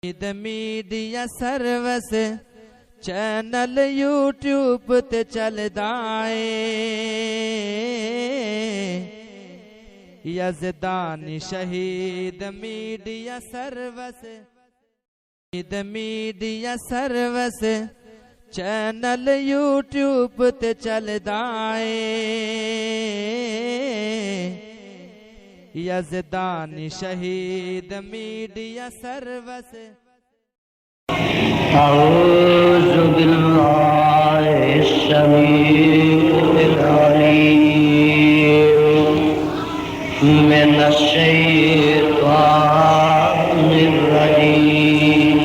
Media service channel YouTube تے چلدا اے یزدانی شہید میڈیا سروس چینل یوٹیوب تے چلدا اے یزدانی شہید میڈیا سروس اعوذ باللہ السمیع العلیم من الشیطان الرجیم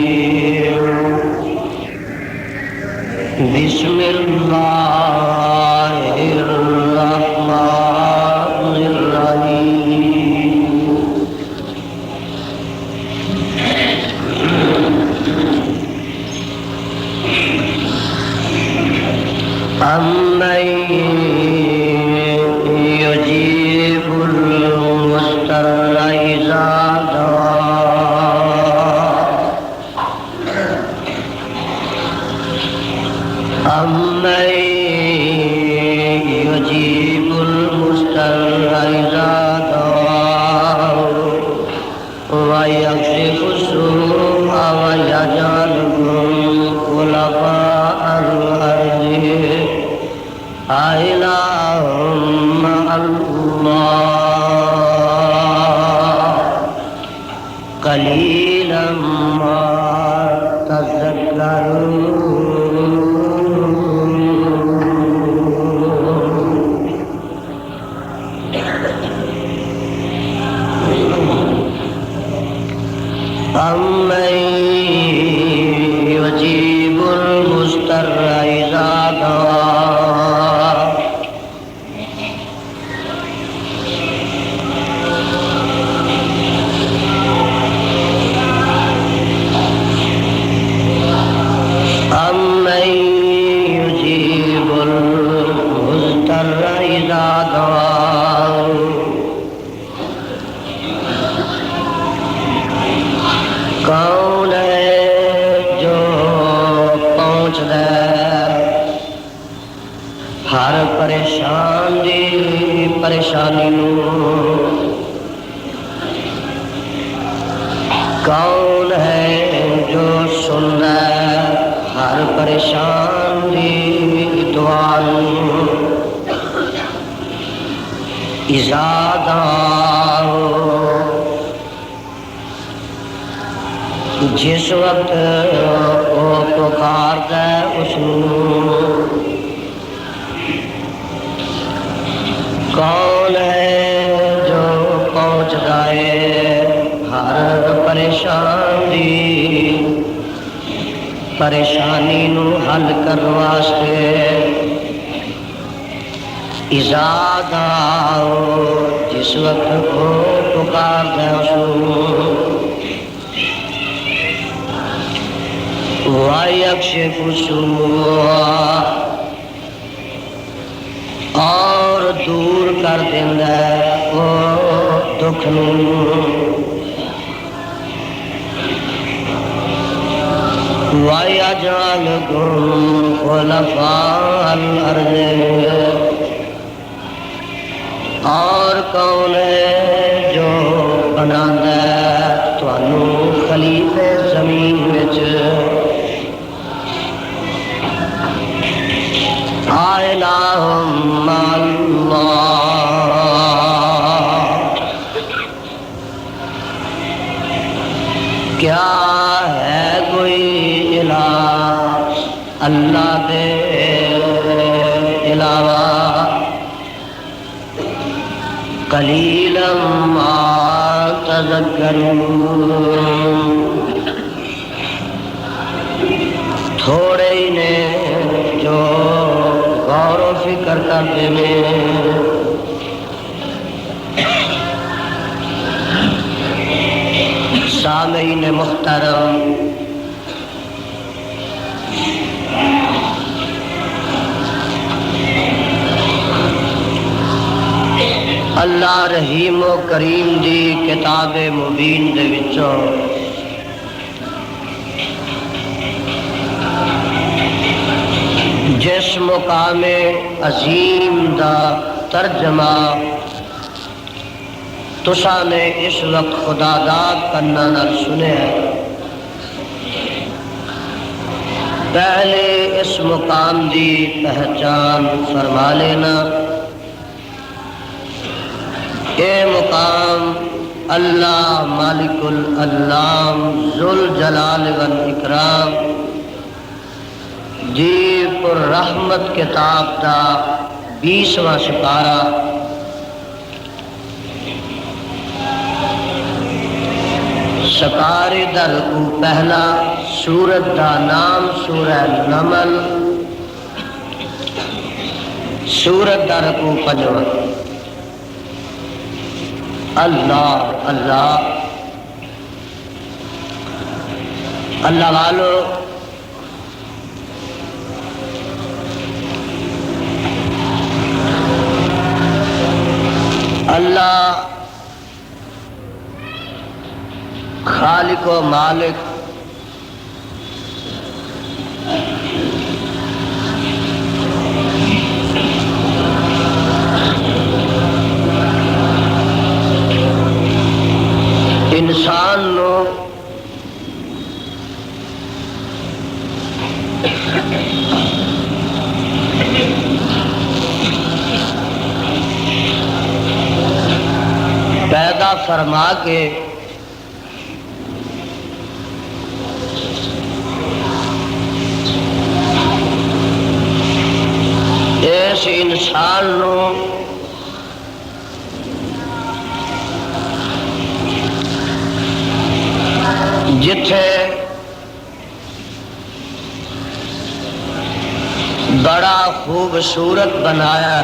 بسم اللہ الرحمن الرحیم أَمَّن يُجِيبُ الْمُضْطَرَّ إِذَا دَعَاهُ أَمَّن يُجِيبُ الْمُضْطَرَّ إِذَا دَعَاهُ وَيَكْشِفُ السُّوءَ وَيَجْعَلُكُمْ خُلَفَاءَ الْأَرْضِ أَإِلَٰهٌ مَّعَ اللَّهِ قَلِيلًا مَّا تَذَكَّرُونَ أَمَّن يُجِيبُ الْمُضْطَرَّ إِذَا دَعَاهُ أَمَّن يُجِيبُ الْمُضْطَرَّ إِذَا دَعَاهُ کون ہے جو پہنچدا ہر پریشانی نو کون ہے جو سندا ہر پریشان دی دعا نو اذا دعاہ جس وقت وہ پکاردا ہے اس کون ہے جو پہنچدا ہے ہر پریشانی نو حل کرن واسطے اذا دعاہ جس وقت وہ پکاردا ہے اس وَيَكْشِفُ السُّوءَ اور دور کر دیندا ہے وہ دکھ نو وَيَجْعَلُكُمْ خُلَفَاءَ الْأَرْضِ اور کون ہے جو بناندا ہے تانوں خلیفے زمین وچ أَإِلَٰهٌ مَّعَ اللَّهِ کیا ہے کوئی الہ اللہ دے علاوہ قلیلا ما تذکرون تھوڑے ہی نے جو غور و فکر کرتے ہیں سامعین محترم اللہ رحیم و کریم دی کتاب مبین دے وچوں مقام عظیم دا ترجمہ تساں نے اس وقت خدا داد کرنا نال سنیا ہے۔ پہلے اس مقام دی پہچان فرما لینا۔ اے مقام اللہ مالک الالام ذوالجلال والاکرام دی پر رحمت کتاب دا 20واں سپارہ سپارے دا رکوع پہلا، سورت دا نام سورہ نمل، سورت دا رکوع پنجواں۔ اللہ اللہ اللہ والو اللہ خالق و مالک انسان نو پیدا فرما کے اس انسان نو جتھے بڑا خوبصورت بنایا،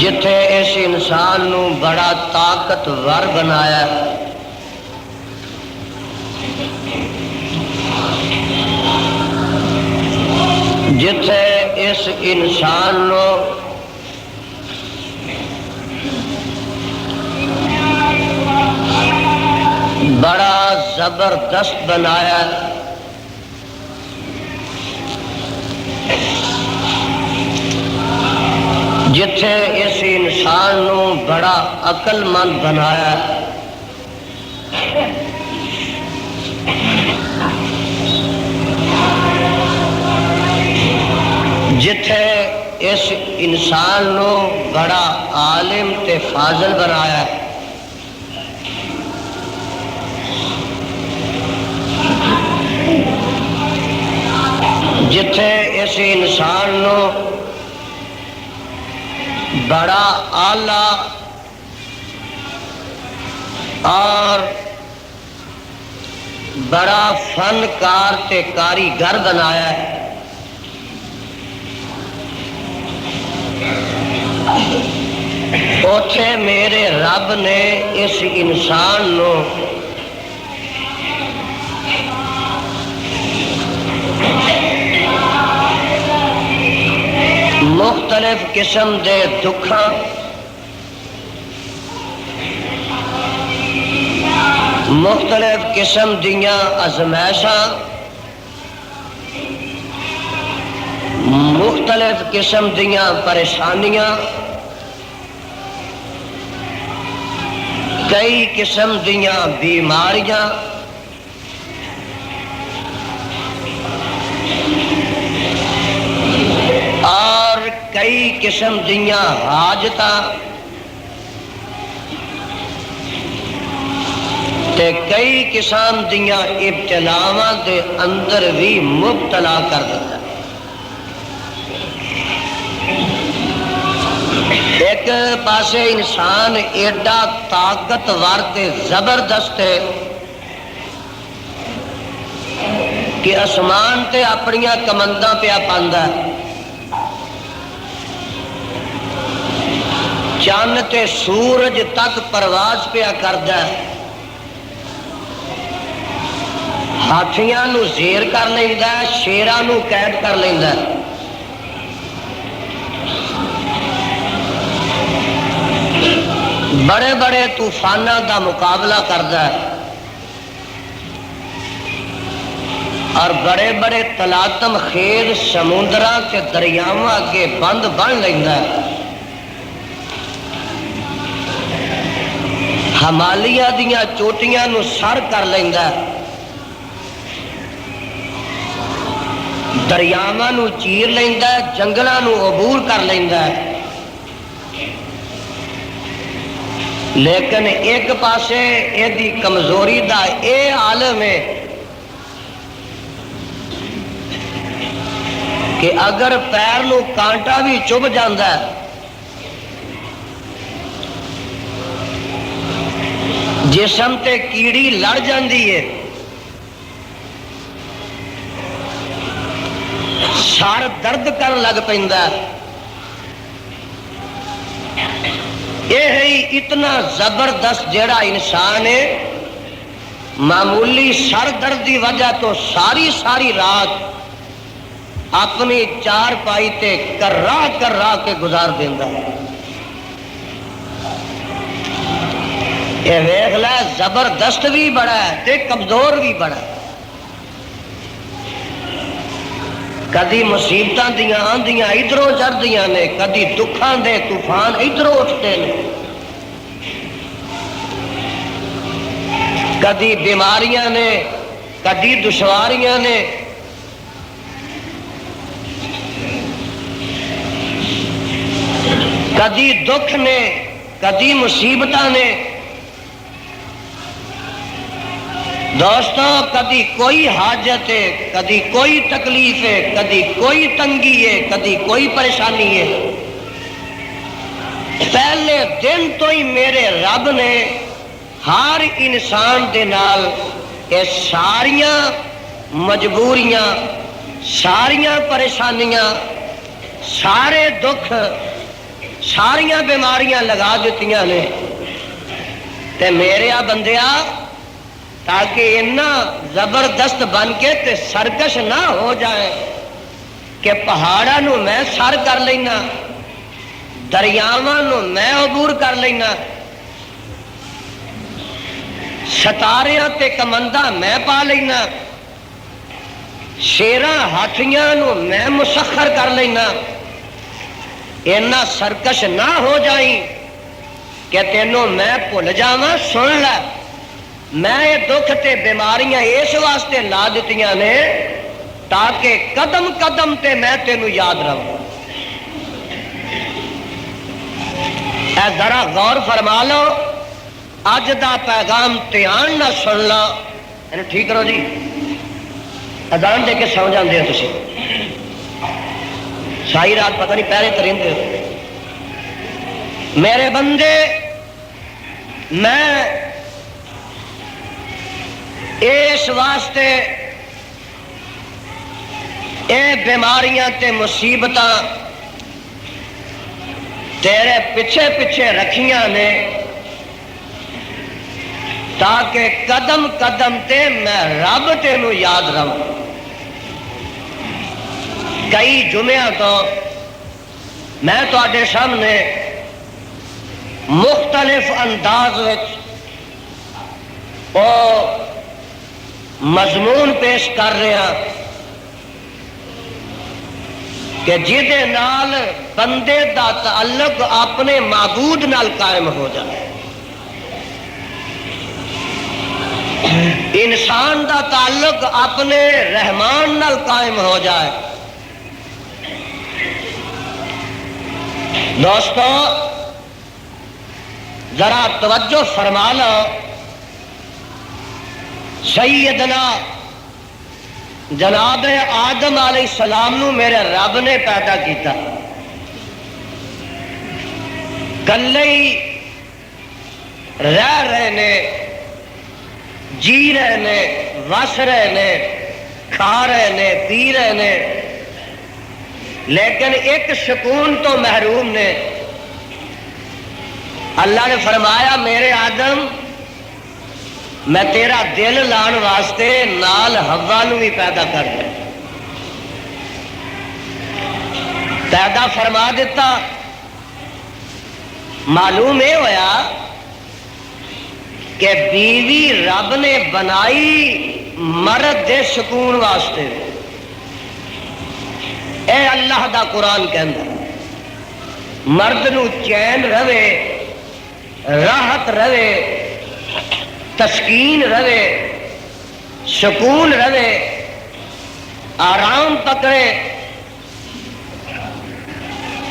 جتھے اس انسان نو بڑا طاقتور بنایا، جتھے اس انسان نو بڑا زبردست بنایا، جتھے اس انسان نو بڑا عقل مند بنایا، جتھے اس انسان نو بڑا عالم تے فاضل بنایا، جتھے اس انسان نو بڑا اعلیٰ اور بڑا فنکار تے کاریگر بنایا ہے، اوتھے میرے رب نے اس انسان نو مختلف قسم دے دکھاں، مختلف قسم دیاں آزمائشاں، مختلف قسم دیاں پریشانیاں، کئی قسم دیاں بیماریاں، اور کئی قسم دیاں حاجتاں تے کئی قسم دیاں ابتلاواں دے اندر بھی مبتلا کر دیتا۔ ایک پاسے انسان ایڈا طاقتور تے زبردست ہے کہ آسمان تے اپنیاں کمنداں پیا پاندا ہے، چاند تے سورج تک پرواز پیا کردا ہے، ہاتھیاں نو زیر کر لیندا ہے، شیراں نو قید کر لیندا ہے، بڑے بڑے طوفاناں دا مقابلہ کردا ہے، اور بڑے بڑے تلاطم خیز سمندراں تے دریاواں اگے بند بن لیندا ہے، ہمالیہ دیاں چوٹیاں نو سر کر لیندا ہے، دریاواں نو چیر لیندا ہے، جنگلاں نو عبور کر لیندا ہے، لیکن ایک پاسے ایدی کمزوری دا اے عالم ہے کہ اگر پیر نو کانٹا بھی چبھ جاندا ہے جسم تے کیڑی لڑ جاندی ہے، سر درد کر لگ پیندا ہے، یہ اتنا زبردست جڑا انسان ہے معمولی سر درد کی وجہ تو ساری رات اپنی چار پائی تے کرا کے گزار دینا، یہ ویخ لے زبردست بھی بڑا ہے تے کمزور بھی بڑا ہے، کدی مصیبتاں دیاں آندیاں ادھروں چڑھدیاں نے، کدی دکھاں دے طوفان ادھروں اٹھتے ہیں، کدی بیماریاں نے، کدی دشواریاں نے، کدی دکھ نے، کدی مصیبتاں نے، دوستو کدی کوئی حاجت ہے، کدی کوئی تکلیف ہے، کدی کوئی تنگی ہے، کدی کوئی پریشانی ہے، پہلے دن تو ہی میرے رب نے ہر انسان دے نال یہ ساریاں مجبوریاں، ساریاں پریشانیاں، سارے دکھ، ساریاں بیماریاں لگا دیتیاں نے، تے میرے بندیا تاکہ اتنا زبردست بن کے تے سرکش نہ ہو جائے کہ پہاڑاں نو میں سر کر لینا، دریاواں نو میں عبور کر لینا، ستاریاں تے کمنداں میں پا لینا، شیراں ہاتھیاں نو میں مسخر کر لینا، اتنا سرکش نہ ہو جائیں کہ تینوں میں بھول جاواں۔ سن لے، میں یہ دکھ تے بیماریاں اس واسطے لا دیتیاں نے تاکہ قدم قدم تے میں تینوں یاد رہوں۔ اے ذرا غور فرما لو، اج دا پیغام دھیان نہ سن لو، ٹھیک کرو جی، اذان دے کے سو جاندے ہو تسی، ساری رات پتہ نہیں پہرے تریندے ہو۔ میرے بندے، میں اس واسطے اے بیماریاں تے مصیبتاں تیرے پیچھے پیچھے رکھیاں نے تاکہ قدم قدم تے میں رب تینوں یاد رہوں۔ کئی جمعہ تو میں تواڈے سامنے مختلف انداز وچ او مضمون پیش کر رہا کہ جہدے نال بندے دا تعلق اپنے معبود نال قائم ہو جائے، انسان دا تعلق اپنے رحمان نال قائم ہو جائے۔ دوستو ذرا توجہ فرما لو، سیدنا جناب آدم علیہ السلام نو میرے رب نے پیدا کیتا، کلے ہی رہ رہے نے، جی رہے نے، وس رہے نے، کھا رہے نے، پی رہے نے، لیکن ایک سکون تو محروم نے۔ اللہ نے فرمایا میرے آدم میں تیرا دل لان واسطے نال حوا نو بھی پیدا کر دیا، پیدا فرما دیتا۔ معلوم یہ ہوا کہ بیوی رب نے بنائی مرد دے سکون واسطے. اے اللہ دا قرآن کہندا مرد نو چین رہے، راحت رہے، تسکین رہے، سکون رہے، آرام پکڑے.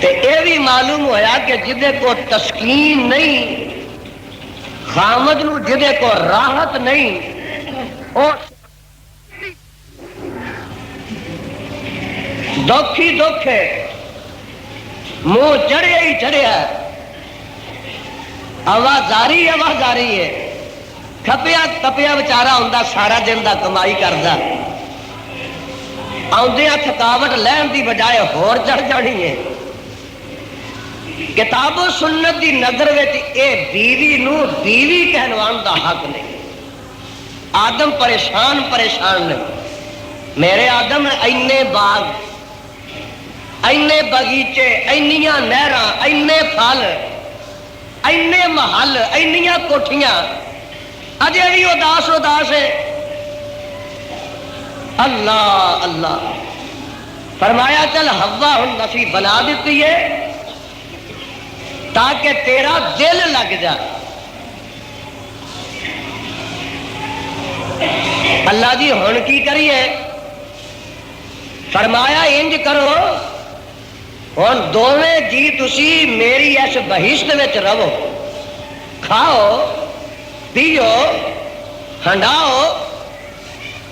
تے اے بھی معلوم ہویا کہ جدے کو تسکین نہیں، خامد نو جدے کو راحت نہیں، اور دکھ ہی دکھ ہے، منہ چڑھیا ہی چڑھیا، آواز آ رہی ہے. کھپیا تپیا بچارا ہوندا سارا دن دا کمائی کردا، آؤندیاں تھکاوٹ لہن دی بجائے ہور چڑھ جانی ہے. کتاب و سنت دی نظر وچ اے بیوی نو بیوی کہلوان دا حق نہیں. آدم پریشان نے. میرے آدم اینے باغ، اینے باغیچے، اینیاں نہراں، اینے پھل، اینے محل، اینیاں کوٹھیاں، اجے بھی اداس ہے. اللہ اللہ فرمایا چل حوا ہن نسی بنا دیتی ہے تاکہ تیرا دل لگ جا. اللہ جی ہن کی کریے؟ فرمایا انج کرو، ہن دونوں جی تسی میری اس بہشت وچ رہو، کھاؤ پیو ہنڈاؤ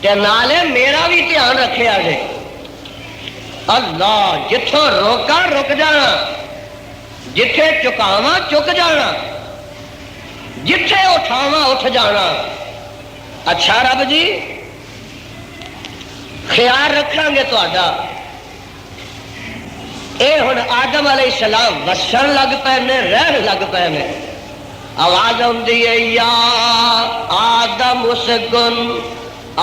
تے نالے میرا بھی دھیان رکھیا جے. اللہ جتھوں روکا رک جانا، جتھے چکاواں چک جانا، جتھے اٹھاواں اٹھ جانا. اچھا رب جی خیال رکھاں گے تہاڈا. اے ہن آدم علیہ السلام وسن لگ پے نے، رہن لگ پے نے. آواز آندی ہے یا آدم اسکن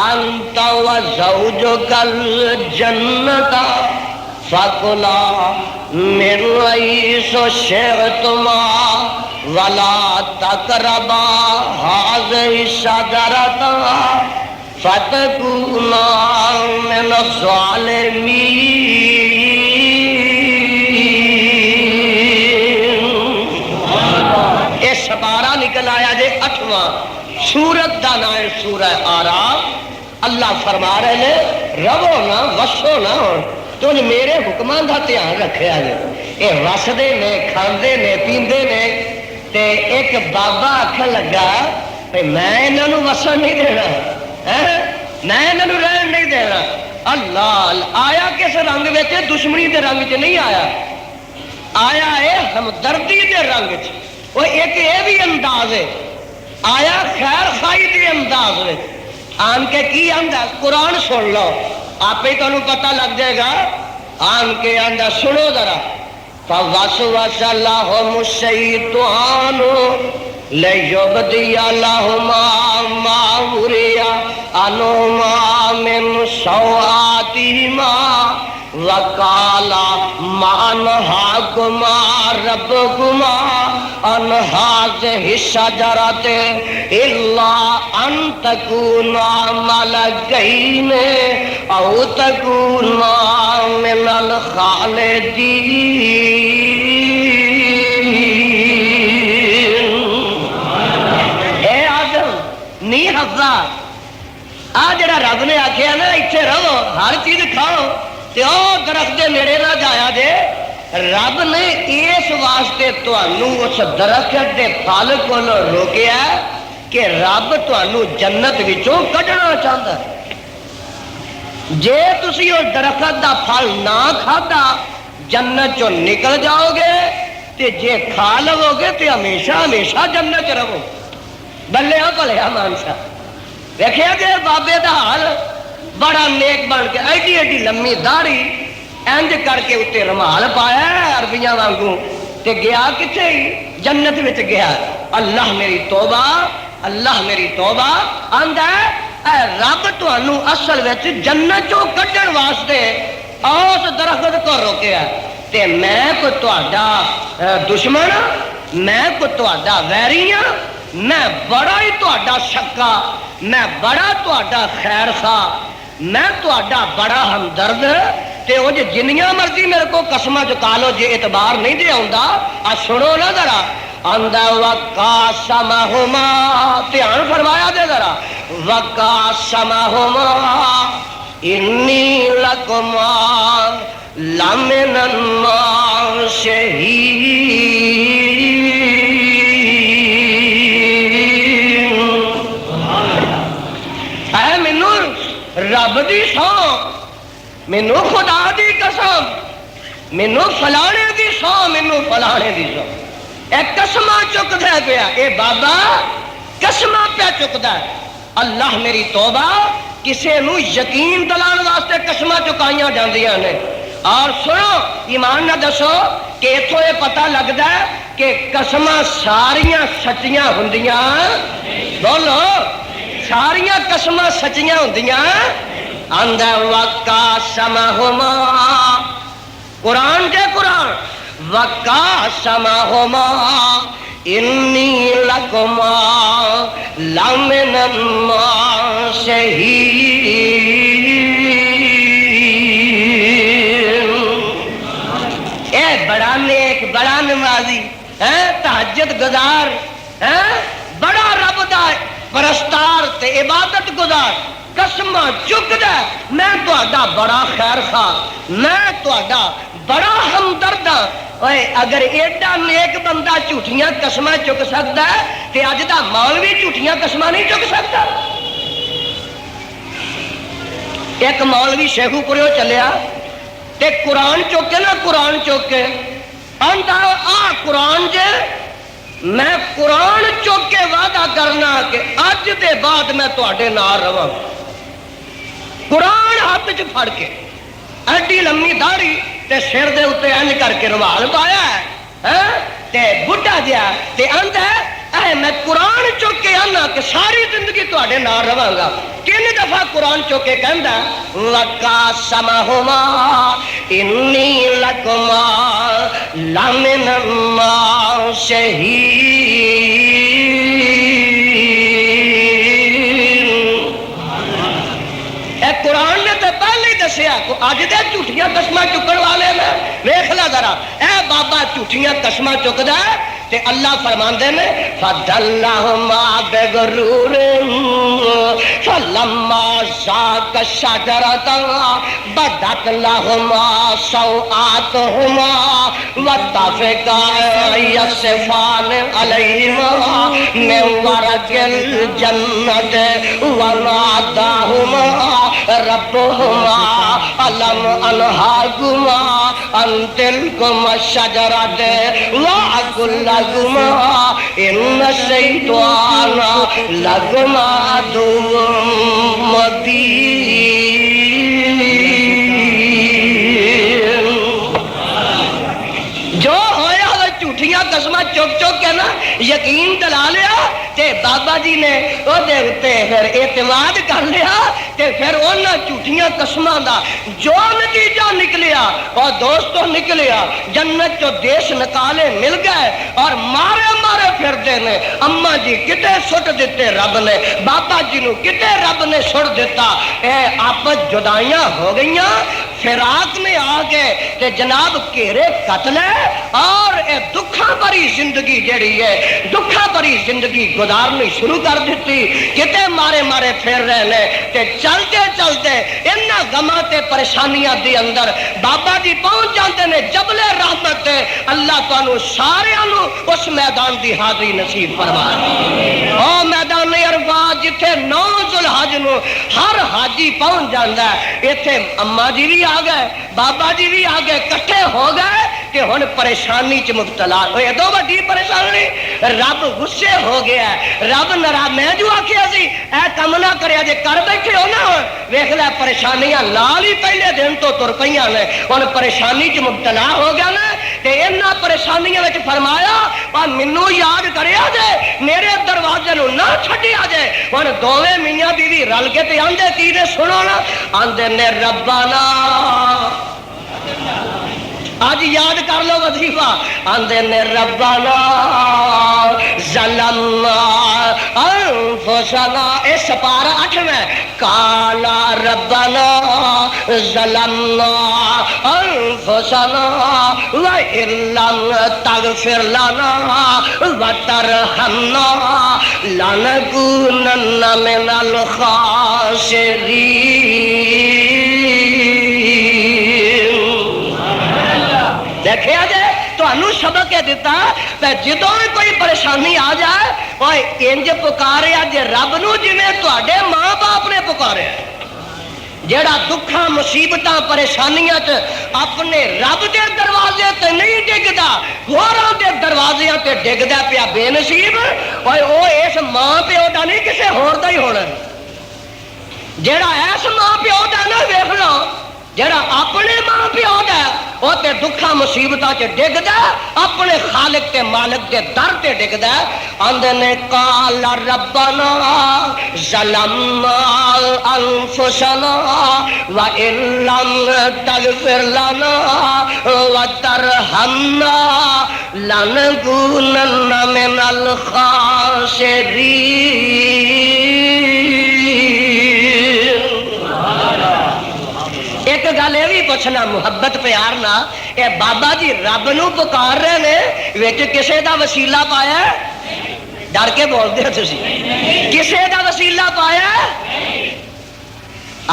انت وزوجک الجنت فکلا من حیث شئتما ولا تقربا هذه الشجرة فتکونا من الظالمین. سپارہ نکل آیا جے 8واں سورت دا نام سورہ آراف. اللہ فرما رہے نے رو نہ وسو نہ تج میرے حکمان دا دھیان رکھیا جے. اے وسدے نے، کھاندے نے، پیندے نے، تے ایک بابا آکھن لگا میں انہاں نوں وسن نہیں دینا، میں انہاں نوں رہن نہیں دینا. اللہ آیا کس رنگ وچ؟ دشمنی دے رنگ چ نہیں آیا، آیا ہے ہمدردی دے رنگ چ. وہ ایک یہ بھی انداز ہے، آیا خیر خائی کے انداز میں آن کے کی آندا. قرآن سن لو آپ ہی تمہیں پتہ لگ جائے گا. آن کے آندا سنو ذرا. فوسوس لهم الشیطان لیبدی لهما ما وري عنهما من سوآتهما وقال ما نهاكما ربكما عن هذه الشجرة إلا أن تكونا ملكين أو تكونا من الخالدين. اے آدم نی حوا آ جڑا رب نے آخیا نا اتنے رہو ہر چیز کھاؤ تے او درخت دے نیڑے نہ جایا جے. رب نے اس واسطے تانوں اس درخت دے پھل کولوں روکیا کہ رب تانوں جنت وچوں کڈنا چاہندا. جے تسی اس درخت دا پھل نہ کھادا جنت چوں نکل جاؤ گے تے جے کھا لو گے تے ہمیشہ ہمیشہ جنت چ رہو. بلیا بھلیا مانسا ویکھیا کہ بابے دا حال بڑا نیک بن کے ایڈی ایڈی لمبی داڑھی انج کر کے اتنے رومال پایا عربیاں وانگوں تے گیا کتنے جنت وچ گیا. اللہ میری توبہ، اللہ میری توبہ آندا اے رب تانوں اصل وچ جنت چوں کڈن واسطے اس درخت کو روکیا تے میں کوئی تہاڈا دشمن، میں کوئی تہاڈا ویری ہاں میں بڑا ہی تہاڈا شکا، میں بڑا تہاڈا خیر خواہ، میں تہاڈا بڑا ہمدرد، تے وہ جنیاں مرضی میرے کو قسماں چکا لو، جے اعتبار نہیں دے آؤندا آ سنو نا ذرا، آندا وقاسمہما، دھیان فرمایا دے ذرا، وقاسمہما انی لکما لمن الناشئین۔ اے مینوں رب دی سو، مینو خدا دی قسم، مینو فلانے دی سو، مینو فلانے دی سو، اے قسمہ چکدا پیا، اے بابا قسمہ پیا چکدا ہے۔ اللہ میری توبہ، کسے نو یقین دلان واسطے قسمہ چکائیاں جاندیاں نے۔ اور سنو ایمان نہ دسو کہ اتھوں یہ پتہ لگدا ہے کہ قسمہ ساریاں سچیاں ہوندیاں، بولو ساریاں قسمہ سچیاں ہوندیاں۔ اندر وقاسمہما، قرآن کے قرآن، وقاسمہما انی لکما لمن الناشئین۔ اے بڑا نیک، بڑا نمازی، تہجد گزار، بڑا رب دا پرستار تے عبادت گزار، قسمہ چکدا میں تہاڈا بڑا خیر خواہ، میں تہاڈا بڑا ہمدرد ہاں۔ اوئے اگر ایڈا نیک بندہ جھوٹیاں قسماں چک سکدا ہے تے اج دا مولوی جھوٹیاں قسماں نہیں چک سکدا۔ ایک مولوی شیخو پوریو چلیا تے قرآن چک کے نا، قرآن چک کے آندا آ قرآن جے، میں قرآن چک کے وعدہ کرنا کہ اج دے بعد میں تہاڈے نال رہاں۔ قرآن ہاتھ چ پھڑ کے، ایڈی لمبی داڑھی تے سر دے اوتے انج کر کے رومال پایا ہے، تے بڈھا جیا تے آندا ہے اے میں قرآن چک کے آنا کہ ساری زندگی تہاڈے نال رہاں گا۔ تین دفعہ قرآن چک کے کہندا وقاسمہما انی لکما لمن الناشئین۔ اے قرآن نے تو پہلے ہی دسیا، اج دے جھوٹیاں قسماں چکن والے نے ویکھ لا ذرا، اے بابا جھوٹیاں قسماں چکدا ہے تے اللہ فرماندے نے فَدَلَّهُمَا بِغُرُورٍ فَلَمَّا ذَاقَا الشَّجَرَةَ بَدَتْ لَهُمَا سَوْآتُهُمَا وَطَفِقَا يَخْصِفَانِ عَلَيْهِمَا مِنْ وَرَقِ الْجَنَّةِ وَنَادَاهُمَا رَبُّهُمَا أَلَمْ أَنْهَاكُمَا عَنْ تِلْكُمَا الشَّجَرَةِ وَأَقُلْ لَكُمَا إِنَّ الشَّيْطَانَ لَكُمَا عَدُوٌّ مُبِينٌ۔ جو ہویا وہ جھوٹیاں قسماں چک چک کے نا یقین دلا لیا تے بابا جی نے او دے اتے پھر اعتماد کر لیا تے پھر انہاں جھوٹیاں قسماں دا جو نتیجہ نکلیا اور دوستوں نکلیا، جنت جو دیش نکالے مل گئے اور مارے مارے پھر دے نے۔ اماں جی کتے سٹ دیتے رب نے، بابا جی نو کتے رب نے سٹ دیتا، اے آپس جدائیاں ہو گئیاں، فراق میں آ گئے تے جناب کیرے قتل ہے اور اے دکھاں بری زندگی جڑی ہے، دکھاں بری زندگی گزارنی شروع کر دیتی، کتے مارے مارے پھر رہے نے تے چلتے چلتے انہاں غماں تے پریشانیاں دی اندر بابا جی پہنچ جاندے نے جبل رحمت تے۔ اللہ تانوں ساریاں نوں اس میدان دی حاضری نصیب فرمائے، او میدان عرفات جتھے 9 ذوالحج نوں ہر حاجی پہنچ جاندا ہے۔ ایتھے اماں جی بھی آ گئے، بابا جی بھی آ گئے، کٹھے ہو گئے کہ ہن پریشانی چ مبتلا ہوئے۔ دو بڑی پریشانی، رب غصے ہو گیا ہے، رب ناراض، میں جو آکھیا سی اے کم نہ کریا جے کر بیٹھے ہو نا، ویکھ لے پریشانیاں نال ہی پہلے دن تو تر پئیاں نے، ہن پریشانی چ مبتلا ہو گیا نا تے انہاں پریشانیاں وچ فرمایا آ مینوں یاد کریا جے، میرے دروازے نوں نہ چھڈیا جے۔ ہن دوویں میاں بیوی رل کے تے آندے کی نے سنو نا، آندے نے ربانا، آج یاد کر لو وظیفہ، آندے نے ربانا ظلمنا انفسنا اے سپارہ 8واں قالا ربنا ظلمنا انفسنا وان لم تغفر لنا وترحمنا لنكونن من الخاسرین۔ دیکھیا جے تانوں سبق ہے دیتا تے جدوں کوئی پریشانی آ جائے اوے انج پکاریا جے رب نو جویں تواڈے ماں باپ نے پکاریا، جیڑا دکھاں مصیبتاں پریشانیاں اپنے رب دے دروازے تے نہیں ڈگدا ہوراں دے دروازیاں تے ڈگدا پیا بے نصیب، اوے او اس ماں پیو دا نہیں کسے ہور دا ہی ہونا، جیڑا اس ماں پیو دا نہ ویکھ لو، جیڑا اپنے ماں پیو دا وہ تے دکھاں مصیبتاں چ ڈگدا اپنے خالق تے مالک دے در تے ڈگدا آندے نے قال ربنا ظلمنا انفسنا وان لم تغفر لنا وترحمنا لنكونن من الخاسرین۔ ایک گل یہ بھی پوچھنا محبت پیار نہ، اے بابا جی رب نو پکار رہے نے وچ کسے دا وسیلہ پایا؟ ڈر کے بولتے ہو تسی، کسے دا وسیلہ پایا؟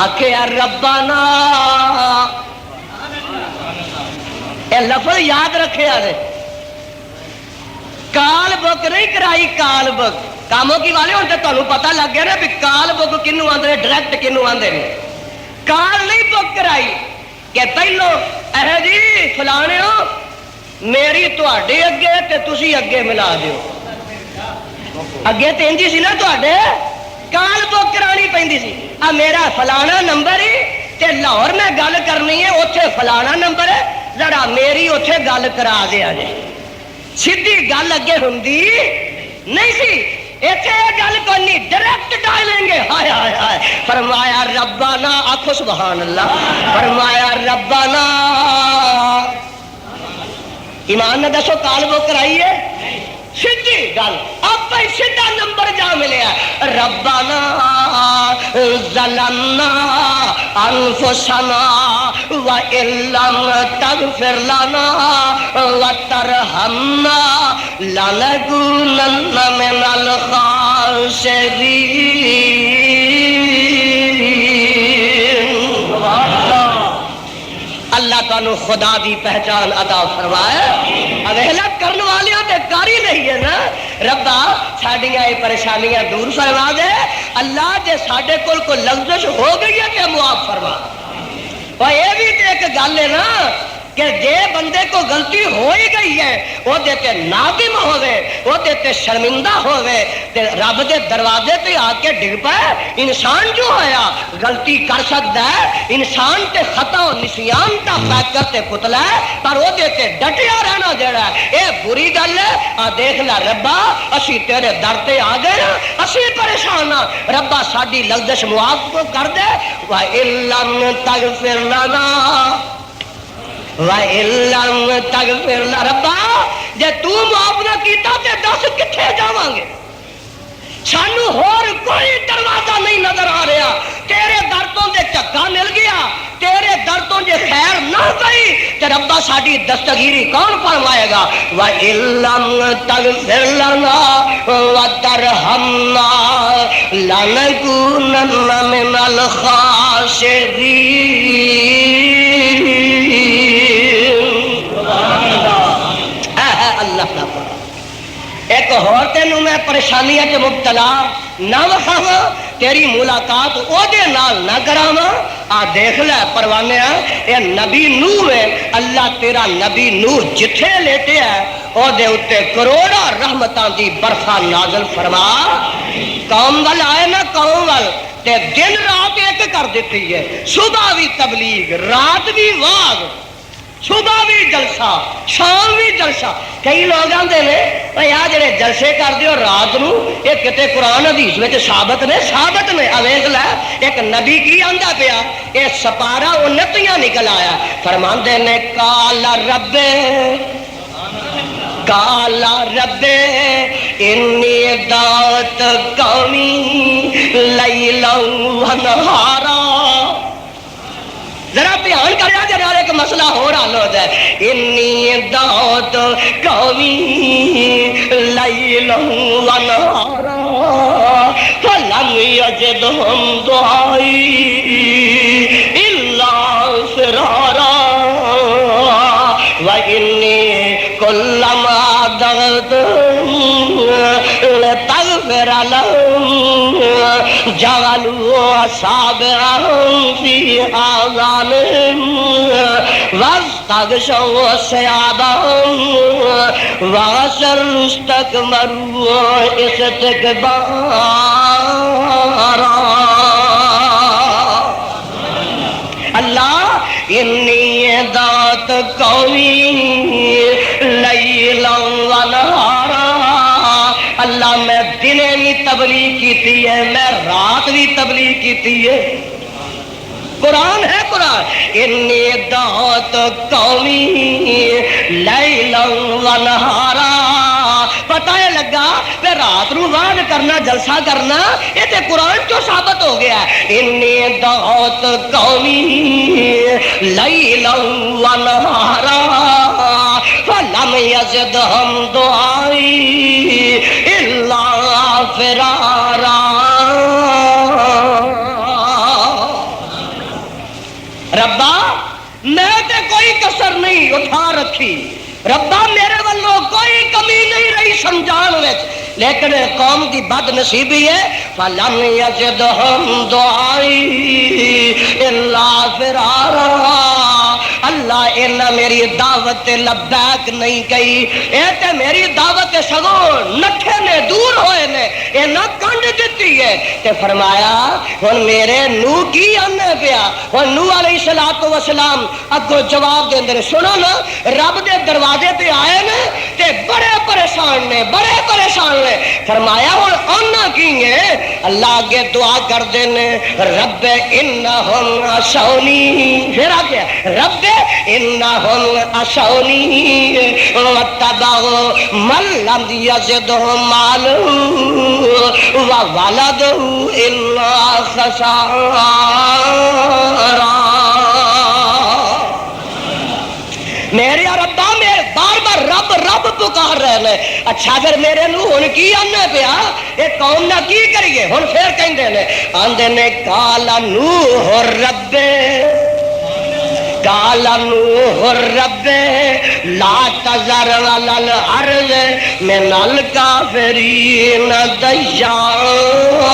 آکھے یا ربنا، اے لفظ یاد رکھے آدھے، کال بک نہیں کرائی، کال بک کاموں کی والے ہوں تو تمہیں پتہ لگ گیا نا بھی کال بک کنوں آندے ڈائریکٹ کنوں آندے نے، کال نہیں بک کرائی کہ پہلو اے جی فلانے ہو میری تواڈے اگے تے تسی اگے ملا دیو، اگے تے انجی سی نا تواڈے کال بک کرانی پیندی سی، آ میرا فلانا نمبر ہی تے لاہور میں گل کرنی ہے اوتھے فلانا نمبر ہے ذرا میری اوتھے گل کرا دیا جے، سیدھی گل اگے ہوندی نہیں سی، ایتھے گل کوئی نہیں ڈائریکٹ ڈالیں گے، ہائے ہائے ہائے، فرمایا ربنا، آکھو سبحان اللہ، فرمایا ربنا، ایمان نہ دسو کال وہ کرائیے سیدھی گل آپ ہی سیدھا نمبر جا ملیا، ربنا ظلمنا انفسنا وان لم تغفر لنا وترحمنا لنكونن من الخاسرین۔ اللہ تعالیٰ خدا دی پہچان عطا فرمائے، اوہلا کرن والیاں تے کر ہی نہیں ہے نا، ربا ساڈیاں یہ پریشانیاں دور فرما دے، اللہ جے ساڈے کول کوئی لغزش ہو گئی ہے کہ معاف فرما، اور یہ بھی تے ایک گل ہے نا کہ جے بندے کو غلطی ہو ہی گئی ہے وہ دیتے نادم ہوئے، وہ دیتے شرمندہ ہوئے، تے رب دے دروازے تے آ کے ڈگ پائے، انسان جو آیا غلطی کر سکتا ہے، انسان تے خطا و نسیان دا پیکر تے پتلا ہے، پر وہ دیتے ڈٹیا رہنا جڑا ہے، اے بری گل ہے، آ دیکھ لا ربا اسی تیرے در تے آ گئے نا، اسی پریشان ہاں، ربا ساڈی لغزش معاف کو کر دے، وَإِن لَّمْ تَغْفِرْ لَنَا وَإِن لَّمْ تَغْفِرْ لَنَا، ربا جے تو معاف نہ کیتا تے دس کتھے جاواں گے، سانو ہور کوئی دروازہ نہیں نظر آ رہا، تیرے در تو دے چکا مل گیا، تیرے در تو جے خیر نہ پئی تے ربا ساڈی دستگیری کون فرمائے گا، وَإِن لَّمْ تَغْفِرْ لَنَا وَتَرْحَمْنَا لَنَكُونَنَّ مِنَ الْخَاسِرِينَ۔ اللہ نہ پڑھا ایک اور تینوں میں پریشانیاں چ مبتلا نہ وکھاواں، تیری ملاقات او دے نال نہ کراواں، آ دیکھ لے پروانیا اے نبی نوح ہے، اللہ تیرا نبی نوح جتھے لیٹے ہے او دے اتے کروڑا رحمتاں دی برفا نازل فرما، قوم ول آئے نا قوم ول تے دن رات ایک کر دیتی ہے، صبح بھی تبلیغ، رات بھی واز، صبح بھی جلسہ شام بھی جلسہ، کئی لوگ آتے ہیں بھائی آ جڑے جلسے کر دیو رات نو یہ کتے قرآن حدیث میں ثابت نے اویز لے ایک نبی کی آندا پیا یہ سپارا انتیاں نکل آیا، فرماندے نے کال رب کالا ربے انی دعوت قومی لیلا ونہارا. ذرا دھیان کریا جا ایک مسئلہ ہو حل ہو جائے. انی دعوت قومی لیلا ونہارا فلم یزدہم دعائی الا فرارا وانی کلما دعوتہم لتغفر لهم جعلوا اصابعهم في آذانهم واستغشوا ثيابهم وأصروا استكبروا استكبارا. اللہ انی دعوت قومی لیلا ونہارا. اللہ میں دنے بھی تبلیغ کیتی ہے, میں رات بھی تبلیغ کیتی ہے. قرآن ہے قرآن. انی دعوت قومی لیلا ونہارا. پتہ ہے لگا کہ رات نو وعظ کرنا جلسہ کرنا یہ تے قرآن تو ثابت ہو گیا ہے. انی دعوت قومی لیلا ونہارا فلم یزدہم دعائی الا فرارا. ربا میں تے کوئی کسر نہیں اٹھا رکھی. ربا میرے والوں کوئی کمی نہیں رہی سمجھان وچ, لیکن قوم دی بد نصیبی ہے. فلم یزدہم دعائی الا فرارا. اللہ انہاں میری دعوت لبیک نہیں کہی, اے تے میری دعوت سگوں نٹھے نے دور ہوئے نے انہاں کنڈ دیتی ہے. تے فرمایا ہن میرے نو کی آنے پیا. ہن نو علیہ السلام اگوں جواب دیندے نے. سنو نا رب دے دروازے تے آئے نے تے بڑے پریشان نے, بڑے پریشان نے. فرمایا ہن آنا کی ہے. اللہ آگے دعا کر دینے رب انہم عصونی. پھر آگے رب انہم عصونی واتبعوا من لم یزدہ مالہ وولدہ الا خسارا. میرے ربا میرے بار بار رب رب پکار رہے ہیں. اچھا پھر میرے نو ہن کی آنے پیا یہ قوم نہ کی کریے. ہن پھر کہندے نے آندے نے کالا نوح رب قال نوح رب لا تذر على الارض من الكافرين ديارا